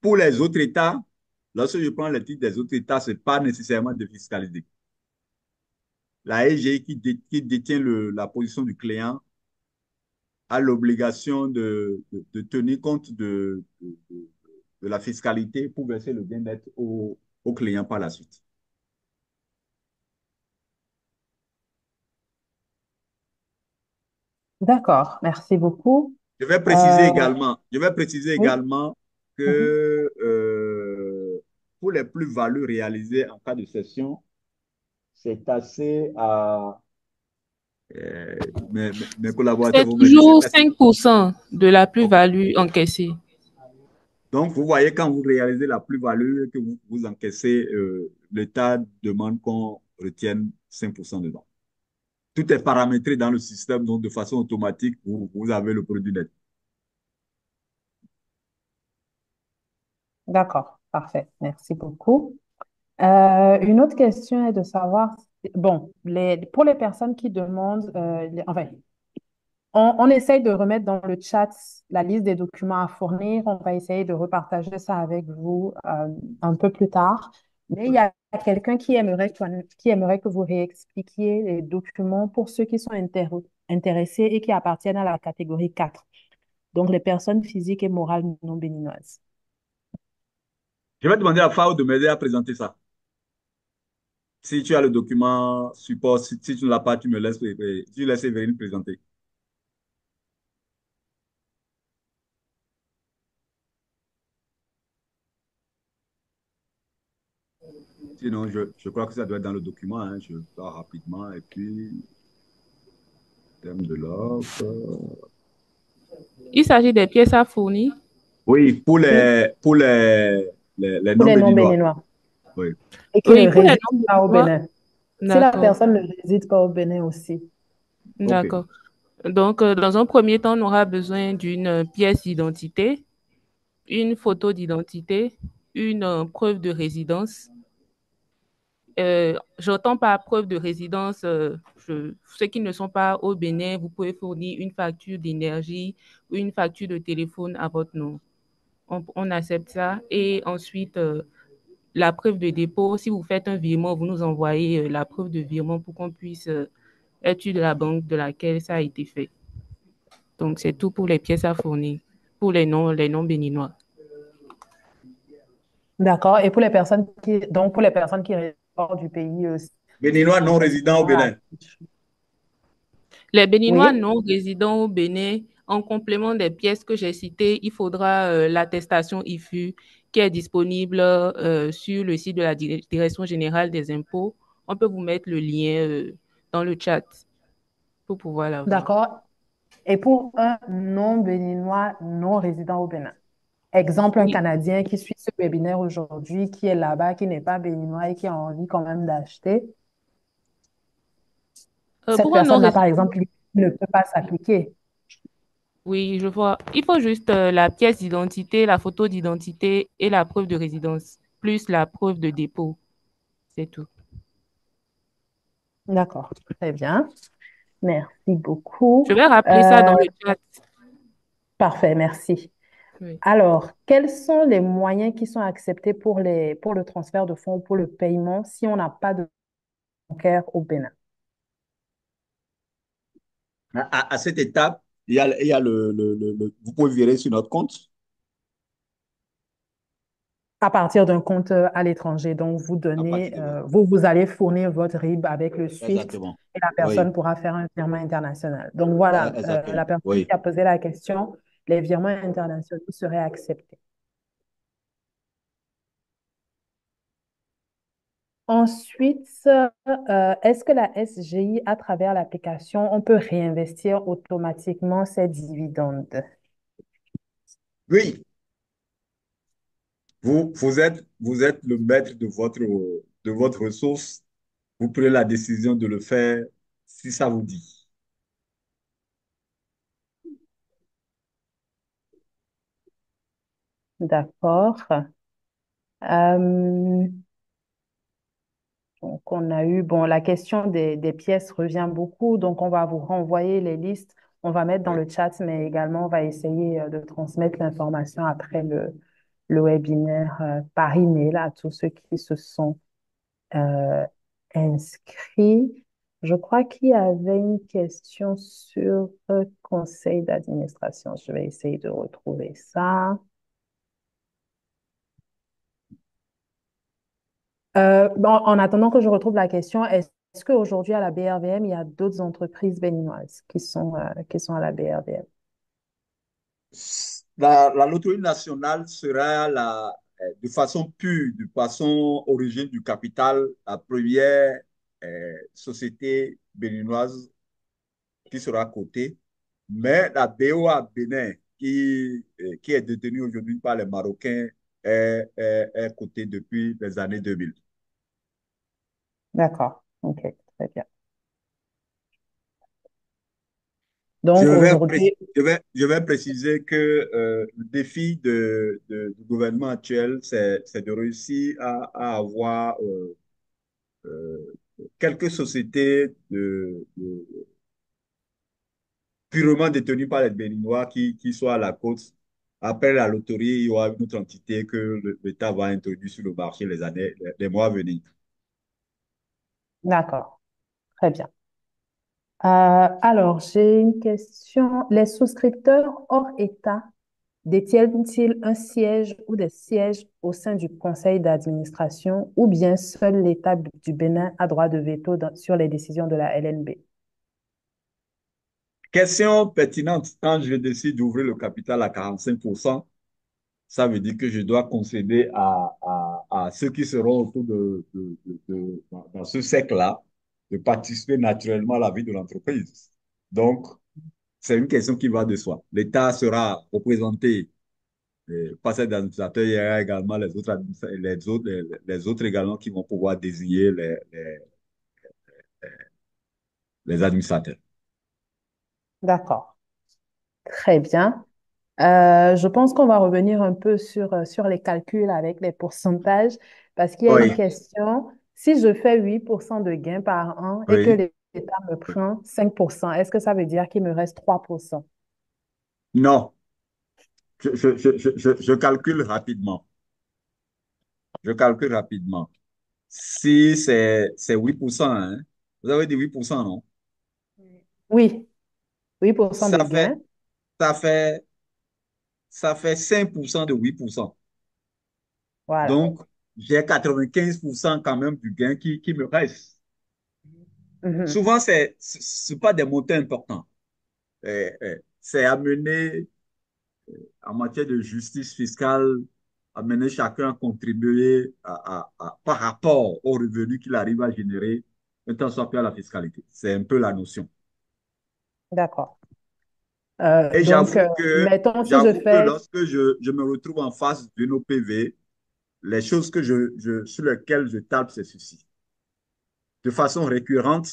Pour les autres États, lorsque je prends les titres des autres États, ce n'est pas nécessairement défiscalisé. La SGI qui détient la position du client a l'obligation de tenir compte de la fiscalité pour verser le bien-être au client par la suite. D'accord. Merci beaucoup. Je vais préciser Euh, également, je vais préciser oui. également Mhm. que pour les plus-values réalisées en cas de cession, c'est assez à mes collaborateurs C'est vont m'aider, c'est toujours assez. 5% de la OK. plus-value encaissée. Donc, vous voyez, quand vous réalisez la plus-value que vous encaissez, l'État demande qu'on retienne 5% dedans. Tout est paramétré dans le système, donc de façon automatique, vous avez le produit net. D'accord, parfait. Merci beaucoup. Une autre question est de savoir, bon, pour les personnes qui demandent, enfin, on essaye de remettre dans le chat la liste des documents à fournir. On va essayer de repartager ça avec vous un peu plus tard. Mais il y a quelqu'un qui aimerait que vous réexpliquiez les documents pour ceux qui sont intéressés et qui appartiennent à la catégorie 4, donc les personnes physiques et morales non béninoises. Je vais demander à Fao de m'aider à présenter ça. Si tu as le document support, si tu ne l'as pas, tu laisses Evelyne présenter. Sinon, je crois que ça doit être dans le document, hein. Je pars rapidement et puis, thème de l'offre. Il s'agit des pièces à fournir. Oui, Oui, pour les pour les non non-béninois. béninois Oui. et qui Oui, ne pour les résident pas au non-béninois. Bénin. Si la D'accord, personne ne réside pas au Bénin aussi. OK. d'accord. Donc, dans un premier temps, on aura besoin d'une pièce d'identité, une photo d'identité, une preuve de résidence. J'entends par preuve de résidence, ceux qui ne sont pas au Bénin, vous pouvez fournir une facture d'énergie ou une facture de téléphone à votre nom. On accepte ça. Et ensuite, la preuve de dépôt, si vous faites un virement, vous nous envoyez la preuve de virement pour qu'on puisse être sûr de la banque de laquelle ça a été fait. Donc, c'est tout pour les pièces à fournir, pour les noms béninois. D'accord. Et pour les personnes qui résident hors du pays aussi, Béninois non résidents au voilà. Bénin. Les Béninois Oui, non résidents au Bénin, en complément des pièces que j'ai citées, il faudra l'attestation IFU qui est disponible sur le site de la Direction générale des impôts. On peut vous mettre le lien dans le chat pour pouvoir la voir. d'accord. Et pour un non-béninois non résident au Bénin, exemple, un Oui. Canadien qui suit ce webinaire aujourd'hui, qui est là-bas, qui n'est pas béninois et qui a envie quand même d'acheter, cette Pour un non personne-là, résident, par exemple, ne peut pas s'appliquer. oui, je vois. Il faut juste la pièce d'identité, la photo d'identité et la preuve de résidence, plus la preuve de dépôt. C'est tout. D'accord, très bien. Merci Je beaucoup. vais rappeler ça dans le chat. Parfait, merci. Oui. Alors, quels sont les moyens qui sont acceptés pour le transfert de fonds, pour le paiement, si on n'a pas de bancaire au Bénin? À cette étape, il y a vous pouvez virer sur notre compte À partir d'un compte à l'étranger. Donc, à partir de là. vous allez fournir votre RIB avec le SWIFT Exactement. et la Oui, personne pourra faire un virement international. Donc, voilà, exactement. la personne Oui. qui a posé la question, les virements internationaux seraient acceptés. Ensuite, est-ce que la SGI, à travers l'application, on peut réinvestir automatiquement ses dividendes? Oui, vous êtes le maître de votre ressource. Vous prenez la décision de le faire si ça vous dit. D'accord. Euh, donc, on a eu, bon, la question des pièces revient beaucoup, donc on va vous renvoyer les listes. On va mettre dans Oui, le chat, mais également, on va essayer de transmettre l'information après le webinaire par email à tous ceux qui se sont euh, inscrits. Je crois qu'il y avait une question sur conseil d'administration. Je vais essayer de retrouver ça. Bon, en attendant que je retrouve la question, est-ce qu'aujourd'hui à la BRVM, il y a d'autres entreprises béninoises qui sont à la BRVM? la loterie nationale sera de façon pure, de façon origine du capital, la première société béninoise qui sera cotée. Mais la BOA Bénin qui est détenu aujourd'hui par les Marocains est coté depuis les années 2000. D'accord. OK, très bien. Je Donc vais, aujourd'hui, je vais préciser que le défi du gouvernement actuel, c'est de réussir à avoir euh, quelques sociétés purement détenues par les Béninois qui soient à la côte. Après la loterie, il y aura une autre entité que l'État va introduire sur le marché les mois à venir. d'accord, très bien. Alors, j'ai une question. Les souscripteurs hors État détiennent-ils un siège ou des sièges au sein du conseil d'administration ou bien seul l'État du Bénin a droit de veto sur les décisions de la LNB? Question pertinente. Quand je décide d'ouvrir le capital à 45%, ça veut dire que je dois concéder à ceux qui seront autour dans ce cercle-là de participer naturellement à la vie de l'entreprise. Donc, c'est une question qui va de soi. L'État sera représenté par cet administrateur. Il y aura également les autres également qui vont pouvoir désigner les administrateurs. D'accord, très bien. Je pense qu'on va revenir un peu sur les calculs avec les pourcentages parce qu'il y a une Oui, question. Si je fais 8% de gains par an et que oui. l'État me prend 5%, est-ce que ça veut dire qu'il me reste 3%? Non, je calcule rapidement. Je calcule rapidement. Si c'est 8%, hein? Vous avez dit 8%, non? Oui, 8% Ça de fait, gains. ça fait, ça fait 5% de 8%. Voilà. Donc, j'ai 95% quand même du gain qui me reste. Mhm. Souvent, c'est pas des montants importants. C'est amener en matière de justice fiscale, amener chacun à contribuer par rapport aux revenus qu'il arrive à générer, un temps soit peu à la fiscalité. C'est un peu la notion. D'accord. Et Donc, mettons si je j'avoue que fais... lorsque je me retrouve en face d'une OPV, les choses sur lesquelles je tape, c'est ceci. De façon récurrente,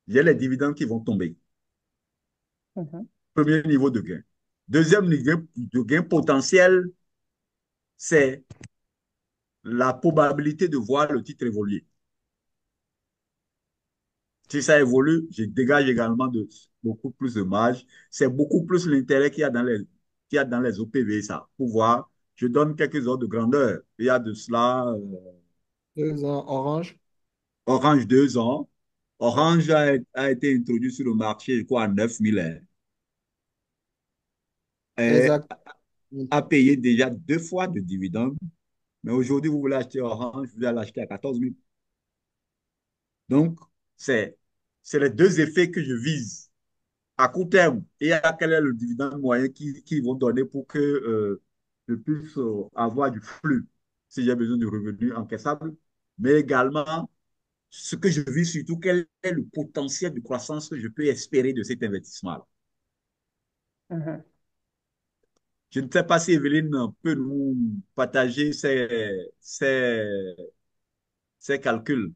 il y a les dividendes qui vont tomber. Mhm, Premier niveau de gain. Deuxième niveau de gain potentiel, c'est la probabilité de voir le titre évoluer. Si ça évolue, je dégage également beaucoup plus de marge. C'est beaucoup plus l'intérêt qu'il y a dans les OPV, ça, pour voir. Je donne quelques ordres de grandeur. Il y a de cela 2 ans, Orange. Orange 2 ans. Orange a été introduit sur le marché, quoi, à 9 000 et Exact. a payé déjà 2 fois de dividendes. Mais aujourd'hui, vous voulez acheter Orange, vous allez l'acheter à 14 000. Donc, c'est les deux effets que je vise à court terme. Et à quel est le dividende moyen qu'ils vont donner pour que je puisse avoir du flux si j'ai besoin de revenus encaissables. Mais également, ce que je vis surtout, quel est le potentiel de croissance que je peux espérer de cet investissement-là. mhm. Je ne sais pas si Evelyne peut nous partager ses calculs.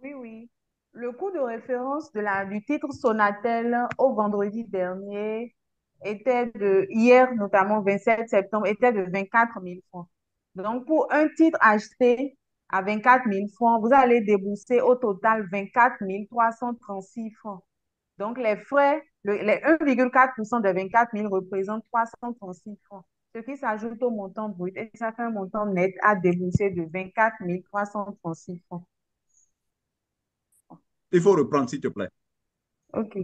Oui, oui. Le coût de référence du titre Sonatel au vendredi dernier hier notamment 27 septembre, était de 24 000 francs. Donc, pour un titre acheté à 24 000 francs, vous allez débourser au total 24 336 francs. Donc, les 1,4% de 24 000 représente 336 francs, ce qui s'ajoute au montant brut et ça fait un montant net à débourser de 24 336 francs. Il faut reprendre, s'il te plaît. OK.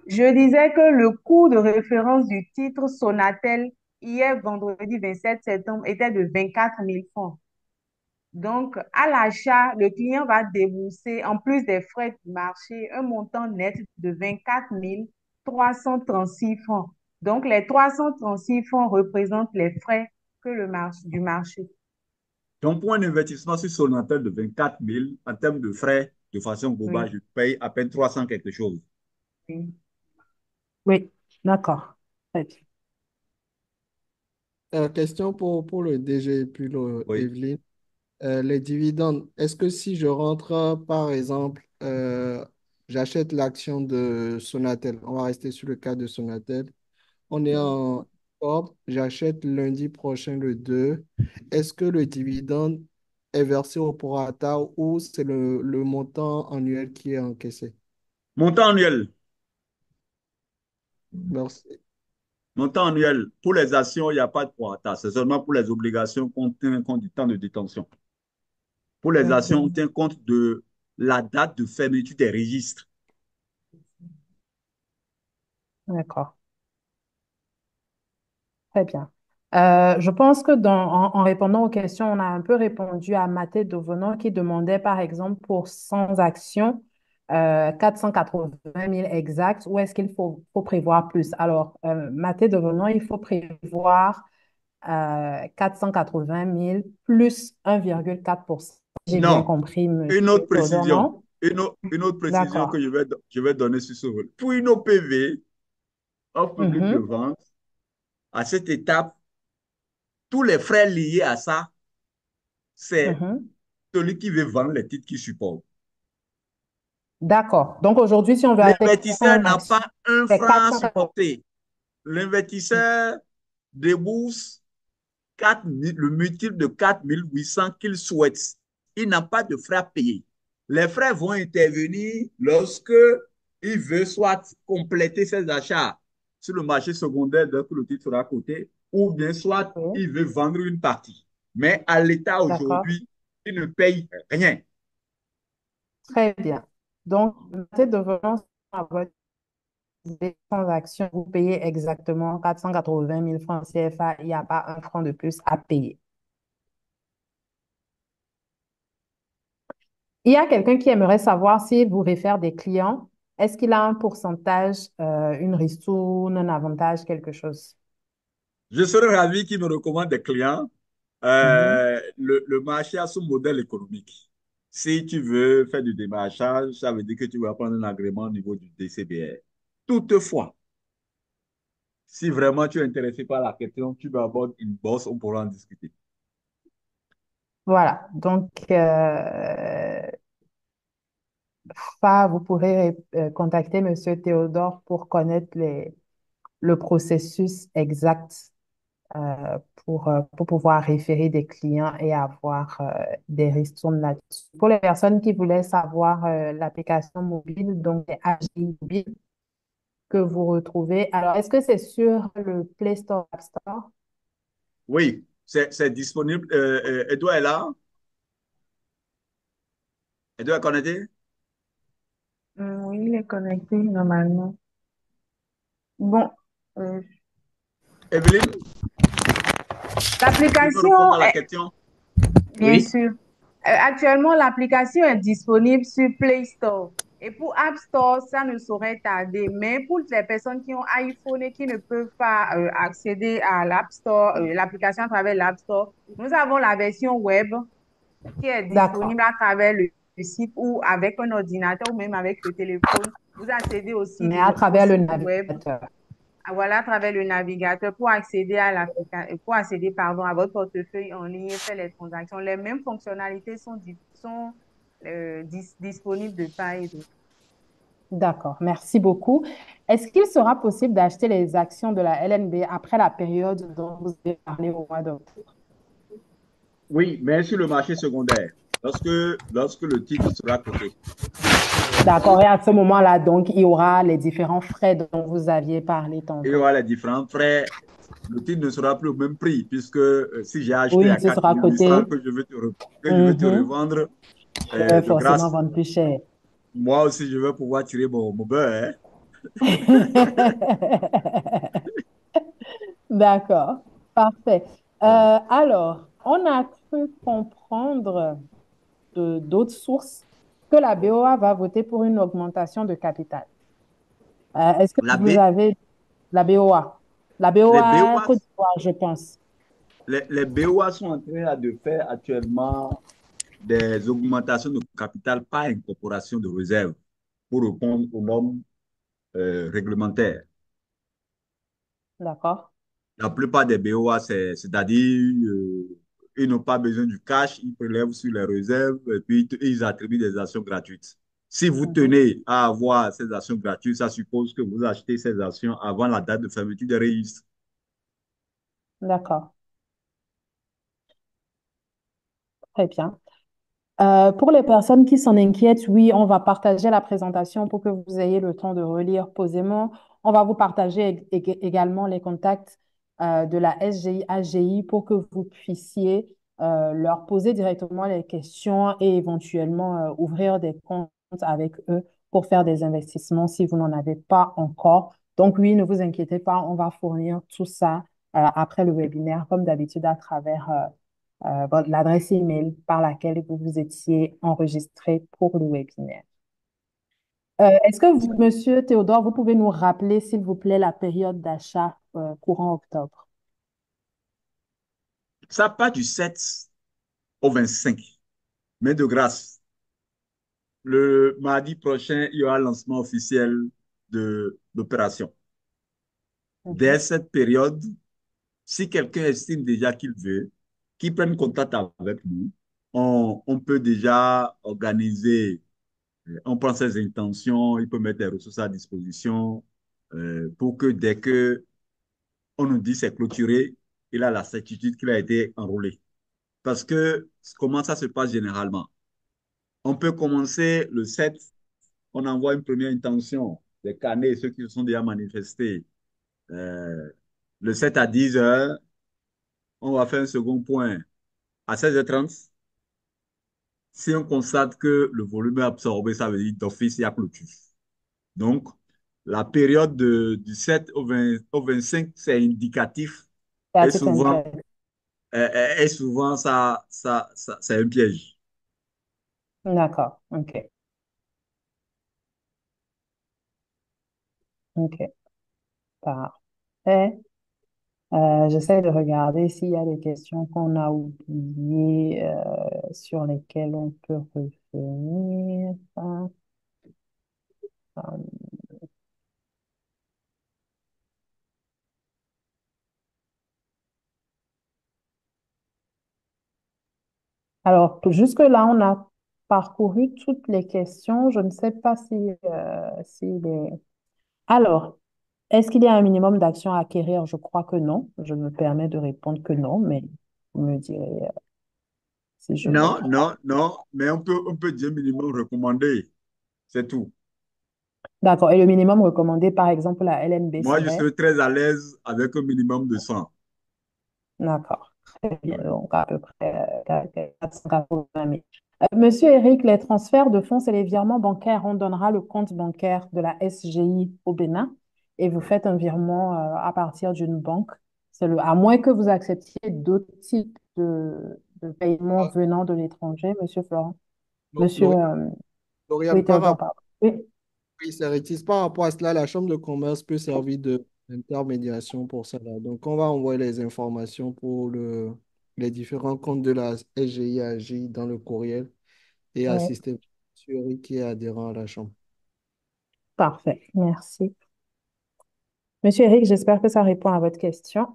Je disais que le coût de référence du titre Sonatel hier vendredi 27 septembre était de 24 000 francs. Donc, à l'achat, le client va débourser, en plus des frais du marché, un montant net de 24 336 francs. Donc, les 336 francs représentent les frais du marché. Donc, pour un investissement sur Sonatel de 24 000, en termes de frais, de façon globale, Oui, je paye à peine 300 quelque chose. oui. Oui, d'accord. Très bien. Question pour le DG et puis Oui. Evelyne. Les dividendes, est-ce que si je rentre, par exemple, j'achète l'action de Sonatel, on va rester sur le cas de Sonatel, on est en ordre, j'achète lundi prochain le 2. Est-ce que le dividende est versé au prorata ou c'est le montant annuel qui est encaissé? Montant annuel. Merci. Montant annuel. Pour les actions, il n'y a pas de prorata. C'est seulement pour les obligations qu'on tient compte du temps de détention. Pour les actions, on Mhm. tient compte de la date de fermeture des registres. D'accord. Très bien. Je pense que en répondant aux questions, on a un peu répondu à Mathé Devenant qui demandait, par exemple, pour 100 actions, 480 000 exacts, ou est-ce qu'il faut prévoir plus? Alors, Mathé Devenant, il faut prévoir 480 000 plus 1,4%. J'ai bien Non. compris, Une Monsieur autre Théodore, précision. non? Une autre précision que D'accord. je vais donner sur ce rôle. Pour une OPV, offre publique de Mhm, vente, à cette étape, tous les frais liés à ça, c'est mhm. celui qui veut vendre les titres qui supporte. D'accord. Donc, aujourd'hui, si on veut acheter L'investisseur 100 n'a actions, pas un c'est franc à 480. supporter. L'investisseur débourse 4 000, le multiple de 4 800 qu'il souhaite. Il n'a pas de frais à payer. Les frais vont intervenir lorsque il veut soit compléter ses achats sur le marché secondaire dès que le titre sera coté, ou bien soit Oui, il veut vendre une partie. Mais à l'état d'accord. aujourd'hui, il ne paye rien. Très bien. Donc, la de venance à votre transaction, vous payez exactement 480 000 francs CFA. Il n'y a pas un franc de plus à payer. Il y a quelqu'un qui aimerait savoir s'il vous réfère des clients. Est-ce qu'il a un pourcentage, une ristourne, un avantage, quelque chose? Je serais ravi qu'il me recommande des clients. Mhm. Le marché a son modèle économique. Si tu veux faire du démarchage, ça veut dire que tu vas prendre un agrément au niveau du DCBR. Toutefois, si vraiment tu es intéressé par la question, tu vas avoir une bourse, on pourra en discuter. Voilà. Donc, vous pourrez contacter Monsieur Théodore pour connaître le processus exact pour pouvoir référer des clients et avoir des ristournes là-dessus. Pour les personnes qui voulaient savoir l'application mobile, donc c'est AGI Mobile que vous retrouvez. Alors, est-ce que c'est sur le Play Store, App Store? Oui, c'est disponible. Edouard est là. Edouard est connecté. Oui, il est connecté normalement. Bon, euh, Evelyne, tu peux l'application répondre à la est, question? bien Oui. sûr, actuellement, l'application est disponible sur Play Store. Et pour App Store, ça ne saurait tarder. Mais pour les personnes qui ont iPhone et qui ne peuvent pas accéder à l'App Store, l'application à travers l'App Store, nous avons la version web qui est D'accord. disponible à travers le site ou avec un ordinateur ou même avec le téléphone. Vous accédez Mais à au travers le site web, navigateur. voilà, à travers le navigateur pour accéder à pour accéder, pardon, à votre portefeuille en ligne et faire les transactions. Les mêmes fonctionnalités sont disponibles de part et d'autre. D'accord. Merci beaucoup. Est-ce qu'il sera possible d'acheter les actions de la LNB après la période dont vous avez parlé au mois d'octobre? Oui, mais sur le marché secondaire, lorsque le titre sera coté. D'accord. Et à ce moment-là, donc, il y aura les différents frais dont vous aviez parlé Et tantôt. voilà les différents frais. Le titre ne sera plus au même prix, puisque si j'ai acheté Oui, à ce quatre sera mille huit cents coté. que je vais te Mhm. revendre Vous allez de forcément grâce, vendre plus cher. moi aussi, je vais pouvoir tirer mon beurre. Hein. D'accord. Parfait. Euh, Alors, on a cru comprendre de d'autres sources que la BOA va voter pour une augmentation de capital. Est-ce que la vous B, avez la BOA? La les BOA BOA, Côte d'Ivoire, je pense. les BOA sont en train de faire actuellement des augmentations de capital par incorporation de réserves pour répondre aux normes réglementaires. D'accord. La plupart des BOA, c'est-à-dire, ils n'ont pas besoin du cash, ils prélèvent sur les réserves et puis ils attribuent des actions gratuites. Si vous Mhm. tenez à avoir ces actions gratuites, ça suppose que vous achetez ces actions avant la date de fermeture des registres. D'accord. Très bien. Pour les personnes qui s'en inquiètent, oui, on va partager la présentation pour que vous ayez le temps de relire posément. On va vous partager également les contacts de la SGI AGI pour que vous puissiez leur poser directement les questions et éventuellement ouvrir des comptes avec eux pour faire des investissements si vous n'en avez pas encore. Donc oui, ne vous inquiétez pas, on va fournir tout ça après le webinaire, comme d'habitude, à travers l'adresse email par laquelle vous vous étiez enregistré pour le webinaire. Est-ce que vous, Monsieur Théodore, vous pouvez nous rappeler, s'il vous plaît, la période d'achat courant octobre? Ça part du 7 au 25. Mais de grâce, le mardi prochain, il y aura le lancement officiel de l'opération. Dès Mhm. cette période, si quelqu'un estime déjà qu'il veut, qu'il prenne contact avec nous, on peut déjà organiser, on prend ses intentions, il peut mettre des ressources à disposition pour que dès que on nous dit c'est clôturé, il a la certitude qu'il a été enrôlé. Parce que comment ça se passe généralement? On peut commencer le 7, on envoie une première intention, des carnets, ceux qui se sont déjà manifestés. Euh, le 7 à 10 heures, on va faire un second point à 16h30. Si on constate que le volume est absorbé, ça veut dire d'office, il y a clôture. Donc, la période du 7 au 25, c'est indicatif C'est et à titre souvent, indicatif. ça c'est un piège. D'accord. OK. OK. Parfait. J'essaie de regarder s'il y a des questions qu'on a oubliées sur lesquelles on peut revenir. Alors, jusque-là, on a parcouru toutes les questions. Je ne sais pas si Alors, est-ce qu'il y a un minimum d'actions à acquérir? Je crois que non. Je me permets de répondre que non, mais vous me direz si je me Non, trompe. non, non, mais on peut dire minimum recommandé, c'est tout. D'accord. Et le minimum recommandé, par exemple, la LNB Moi, je serait? serais très à l'aise avec un minimum de 100. D'accord. Très bien. Ouais. Donc, à peu près 480 000. Monsieur Eric, les transferts de fonds et les virements bancaires, on donnera le compte bancaire de la SGI au Bénin et vous faites un virement à partir d'une banque. À moins que vous acceptiez d'autres types de paiements Ah, venant de l'étranger, Monsieur Florent. Monsieur, Lauriane, Lauriane, oui, Théodore, pardon. Oui, oui, c'est Rétis. Par rapport à cela, la Chambre de commerce peut servir d'intermédiation pour cela. Donc, on va envoyer les informations pour les différents comptes de la SGI-AJ dans le courriel et oui, assister M. Eric qui est adhérent à la Chambre. parfait. Merci. Monsieur Eric, j'espère que ça répond à votre question.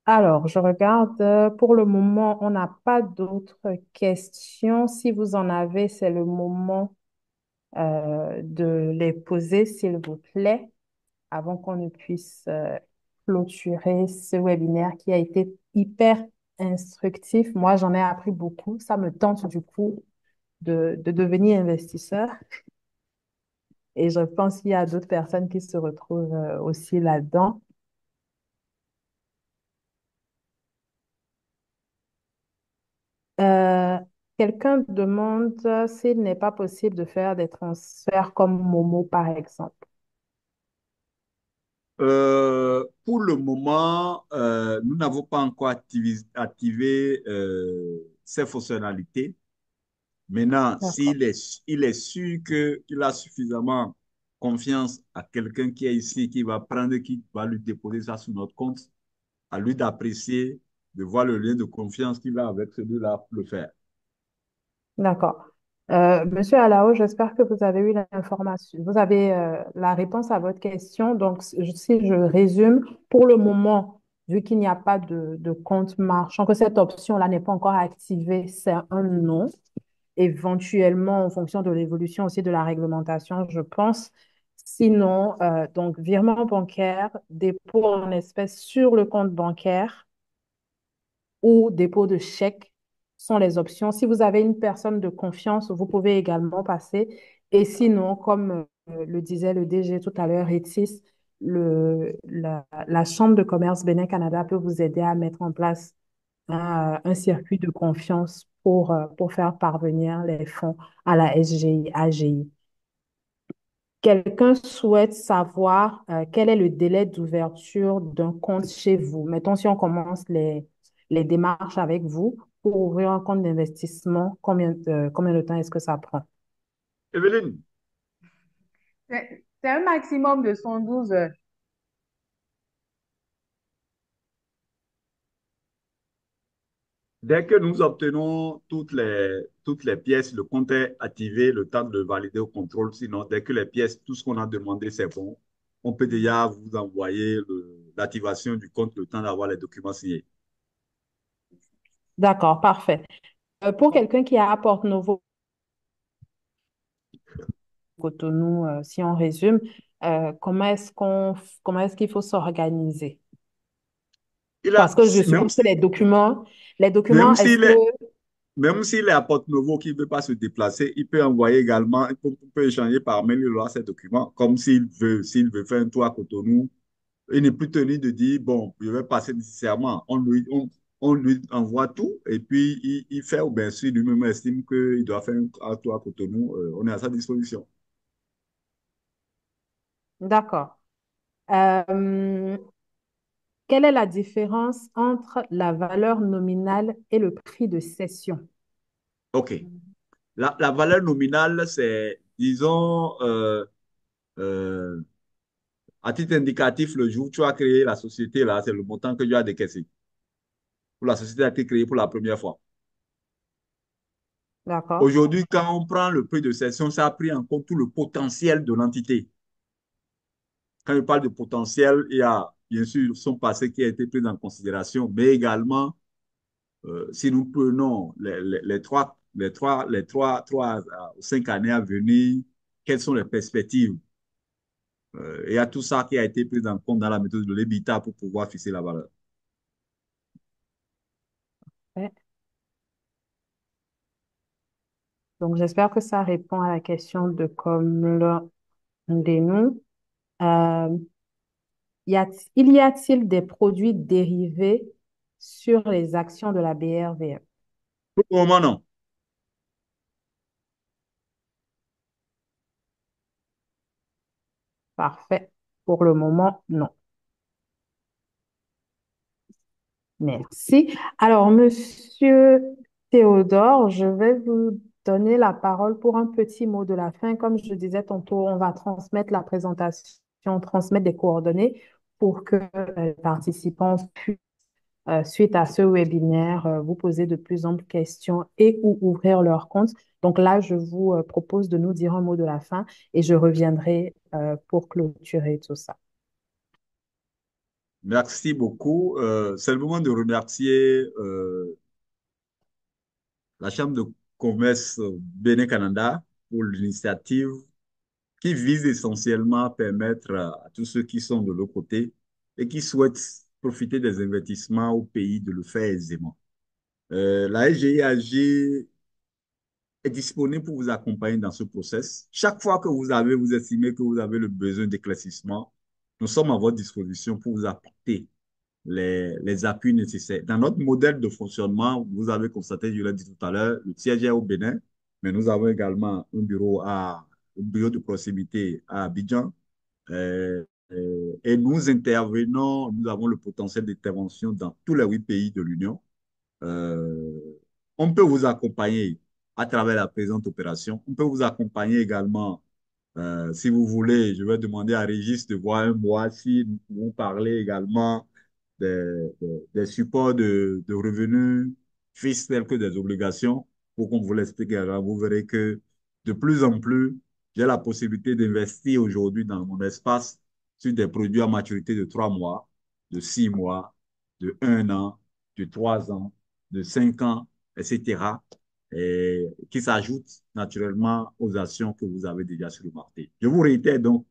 Alors, je regarde. Pour le moment, on n'a pas d'autres questions. Si vous en avez, c'est le moment de les poser, s'il vous plaît, avant qu'on ne puisse clôturer ce webinaire qui a été hyper instructif. Moi, j'en ai appris beaucoup. Ça me tente du coup de devenir investisseur. Et je pense qu'il y a d'autres personnes qui se retrouvent aussi là-dedans. Euh, Quelqu'un demande s'il n'est pas possible de faire des transferts comme Momo, par exemple. Pour le moment, nous n'avons pas encore activé ces fonctionnalités. Maintenant, D'accord. il est sûr qu'il a suffisamment confiance à quelqu'un qui est ici, qui va prendre, qui va lui déposer ça sur notre compte, à lui d'apprécier de voir le lien de confiance qui va avec celui-là pour le faire. D'accord. Monsieur Alao, j'espère que vous avez eu l'information, vous avez la réponse à votre question. Donc, si je résume, pour le moment, vu qu'il n'y a pas de compte marchand, que cette option-là n'est pas encore activée, c'est un non. Éventuellement, en fonction de l'évolution aussi de la réglementation, je pense. Sinon, donc, virement bancaire, dépôt en espèces sur le compte bancaire ou dépôt de chèque sont les options. Si vous avez une personne de confiance, vous pouvez également passer. Et sinon, comme le disait le DG tout à l'heure, Etis, la Chambre de commerce Bénin-Canada peut vous aider à mettre en place un circuit de confiance pour faire parvenir les fonds à la SGI, AGI. Quelqu'un souhaite savoir quel est le délai d'ouverture d'un compte chez vous. Mettons, si on commence les démarches avec vous pour ouvrir un compte d'investissement, combien de temps est-ce que ça prend? Evelyne, C'est un maximum de 112 heures. dès que nous obtenons toutes les pièces, le compte est activé, le temps de valider au contrôle. Sinon, dès que les pièces, tout ce qu'on a demandé, c'est bon, on peut déjà vous envoyer l'activation du compte, le temps d'avoir les documents signés. D'accord, parfait. Pour quelqu'un qui a à Porte-Novo, Cotonou, si on résume, comment est-ce qu'il faut s'organiser? Il a, Parce que je suppose que les même documents, est-ce s'il que, est, même s'il est à Porto-Novo qui ne veut pas se déplacer, il peut envoyer également, il peut échanger par mail, il aura ses documents. Comme s'il veut faire un tour à Cotonou, il n'est plus tenu de dire, bon, je vais passer nécessairement. On lui envoie tout et puis il fait, ou bien sûr, lui-même estime qu'il doit faire un tour à Cotonou. On est à sa disposition. d'accord. Euh, Quelle est la différence entre la valeur nominale et le prix de cession? OK. La valeur nominale, c'est, disons, euh, à titre indicatif, le jour où tu as créé la société, là, c'est le montant que tu as décaissé. Pour la société a été créée pour la première fois. D'accord? Aujourd'hui, quand on prend le prix de cession, ça a pris en compte tout le potentiel de l'entité. Quand je parle de potentiel, il y a bien sûr son passé qui a été pris en considération, mais également, si nous prenons les trois, 5 années à venir, quelles sont les perspectives? Il y a tout ça qui a été pris en compte dans la méthode de l'EBITDA pour pouvoir fixer la valeur. Ouais. Donc, j'espère que ça répond à la question de comme l'un des nous. Euh, y a-t-il des produits dérivés sur les actions de la BRVM? Pour le moment, non. Parfait. Pour le moment, non. Merci. Alors, Monsieur Théodore, je vais vous donner la parole pour un petit mot de la fin. Comme je disais tantôt, on va transmettre la présentation, transmettre des coordonnées pour que les participants puissent, suite à ce webinaire, vous poser de plus amples questions et ou ouvrir leur compte. Donc là, je vous propose de nous dire un mot de la fin et je reviendrai pour clôturer tout ça. Merci beaucoup. C'est le moment de remercier la Chambre de commerce Bénin-Canada pour l'initiative qui vise essentiellement à permettre à tous ceux qui sont de l'autre côté et qui souhaitent profiter des investissements au pays de le faire aisément. La SGIAG est disponible pour vous accompagner dans ce process. Chaque fois que vous estimez que vous avez le besoin d'éclaircissement, nous sommes à votre disposition pour vous apporter les appuis nécessaires. Dans notre modèle de fonctionnement, vous avez constaté, je l'ai dit tout à l'heure, le siège est au Bénin, mais nous avons également un bureau de proximité à Abidjan. Et nous intervenons, nous avons le potentiel d'intervention dans tous les 8 pays de l'Union. Euh, on peut vous accompagner à travers la présente opération. On peut vous accompagner également, si vous voulez, je vais demander à Régis de voir un mois si nous pouvons parler également des supports de revenus fixes tels que des obligations. Pour qu'on vous l'explique, alors vous verrez que de plus en plus, j'ai la possibilité d'investir aujourd'hui dans mon espace sur des produits à maturité de 3 mois, de 6 mois, de 1 an, de 3 ans, de 5 ans, etc. Et qui s'ajoutent naturellement aux actions que vous avez déjà sur le marché. Je vous réitère donc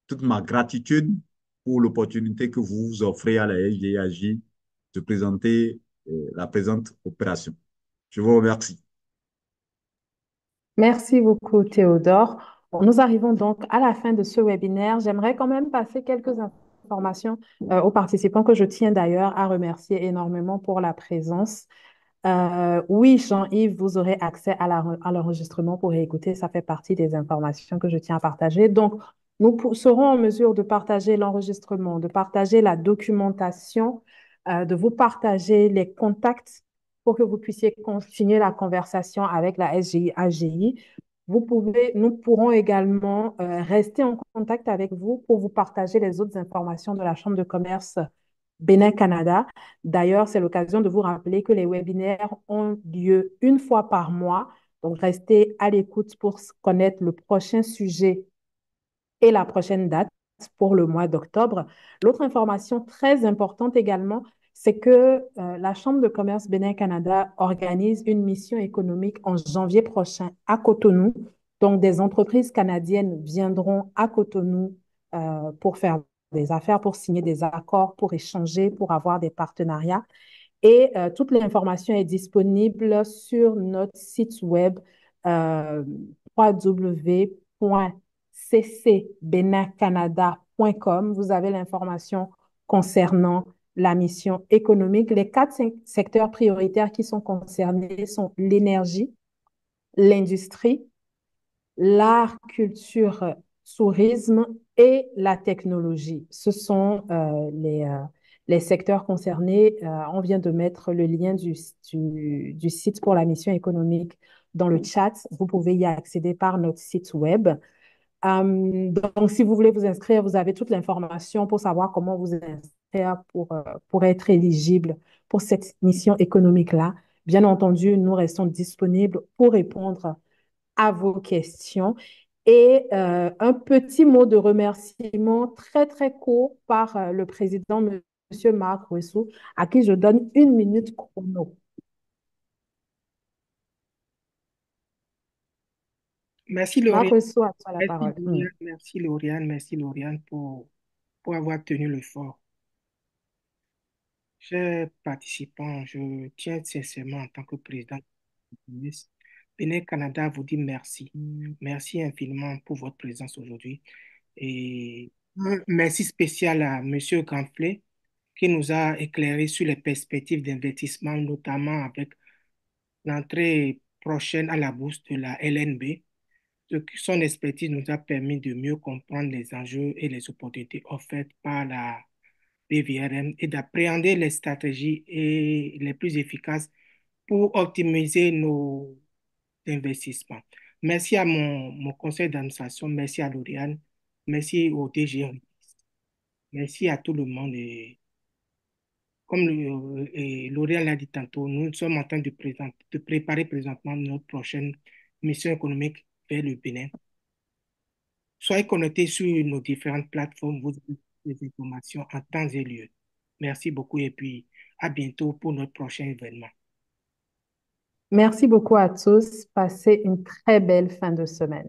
toute ma gratitude pour l'opportunité que vous vous offrez à la SGAJ de présenter la présente opération. Je vous remercie. Merci beaucoup, Théodore. Bon, nous arrivons donc à la fin de ce webinaire. J'aimerais quand même passer quelques informations aux participants que je tiens d'ailleurs à remercier énormément pour la présence. Oui, Jean-Yves, vous aurez accès à l'enregistrement pour écouter. Ça fait partie des informations que je tiens à partager. Donc, serons en mesure de partager l'enregistrement, de partager la documentation, de vous partager les contacts pour que vous puissiez continuer la conversation avec la SGI-AGI. Nous pourrons également rester en contact avec vous pour vous partager les autres informations de la Chambre de commerce Bénin-Canada. D'ailleurs, c'est l'occasion de vous rappeler que les webinaires ont lieu une fois par mois. Donc, restez à l'écoute pour connaître le prochain sujet et la prochaine date pour le mois d'octobre. L'autre information très importante également, c'est que la Chambre de commerce Bénin-Canada organise une mission économique en janvier prochain à Cotonou. Donc, des entreprises canadiennes viendront à Cotonou pour faire des affaires, pour signer des accords, pour échanger, pour avoir des partenariats. Et toute l'information est disponible sur notre site web euh, www.ccbenincanada.com. Vous avez l'information concernant la mission économique. Les quatre secteurs prioritaires qui sont concernés sont l'énergie, l'industrie, l'art, culture, tourisme et la technologie. Ce sont les secteurs concernés. On vient de mettre le lien du site pour la mission économique dans le chat. Vous pouvez y accéder par notre site web. Donc, si vous voulez vous inscrire, vous avez toute l'information pour savoir comment vous inscrire pour être éligible pour cette mission économique-là. Bien entendu, nous restons disponibles pour répondre à vos questions. Et un petit mot de remerciement très, très court par le président, Monsieur Marc Ressou, à qui je donne 1 minute chrono. Merci Marc Lauriane, Ressou, à toi la parole. merci Lauriane pour avoir tenu le fort. Chers participants, je tiens sincèrement en tant que président du ministre Bénin Canada vous dit merci. Merci infiniment pour votre présence aujourd'hui. Et un merci spécial à Monsieur Ganflet qui nous a éclairé sur les perspectives d'investissement, notamment avec l'entrée prochaine à la bourse de la LNB. Son expertise nous a permis de mieux comprendre les enjeux et les opportunités offertes par la BVRM et d'appréhender les stratégies les plus efficaces pour optimiser nos investissements. Merci à mon conseil d'administration, merci à Lauriane, merci au DG, merci à tout le monde. Et comme Lauriane l'a dit tantôt, nous sommes en train de préparer présentement notre prochaine mission économique vers le Bénin. Soyez connectés sur nos différentes plateformes, vous avez des informations en temps et lieu. Merci beaucoup et puis à bientôt pour notre prochain événement. Merci beaucoup à tous. Passez une très belle fin de semaine.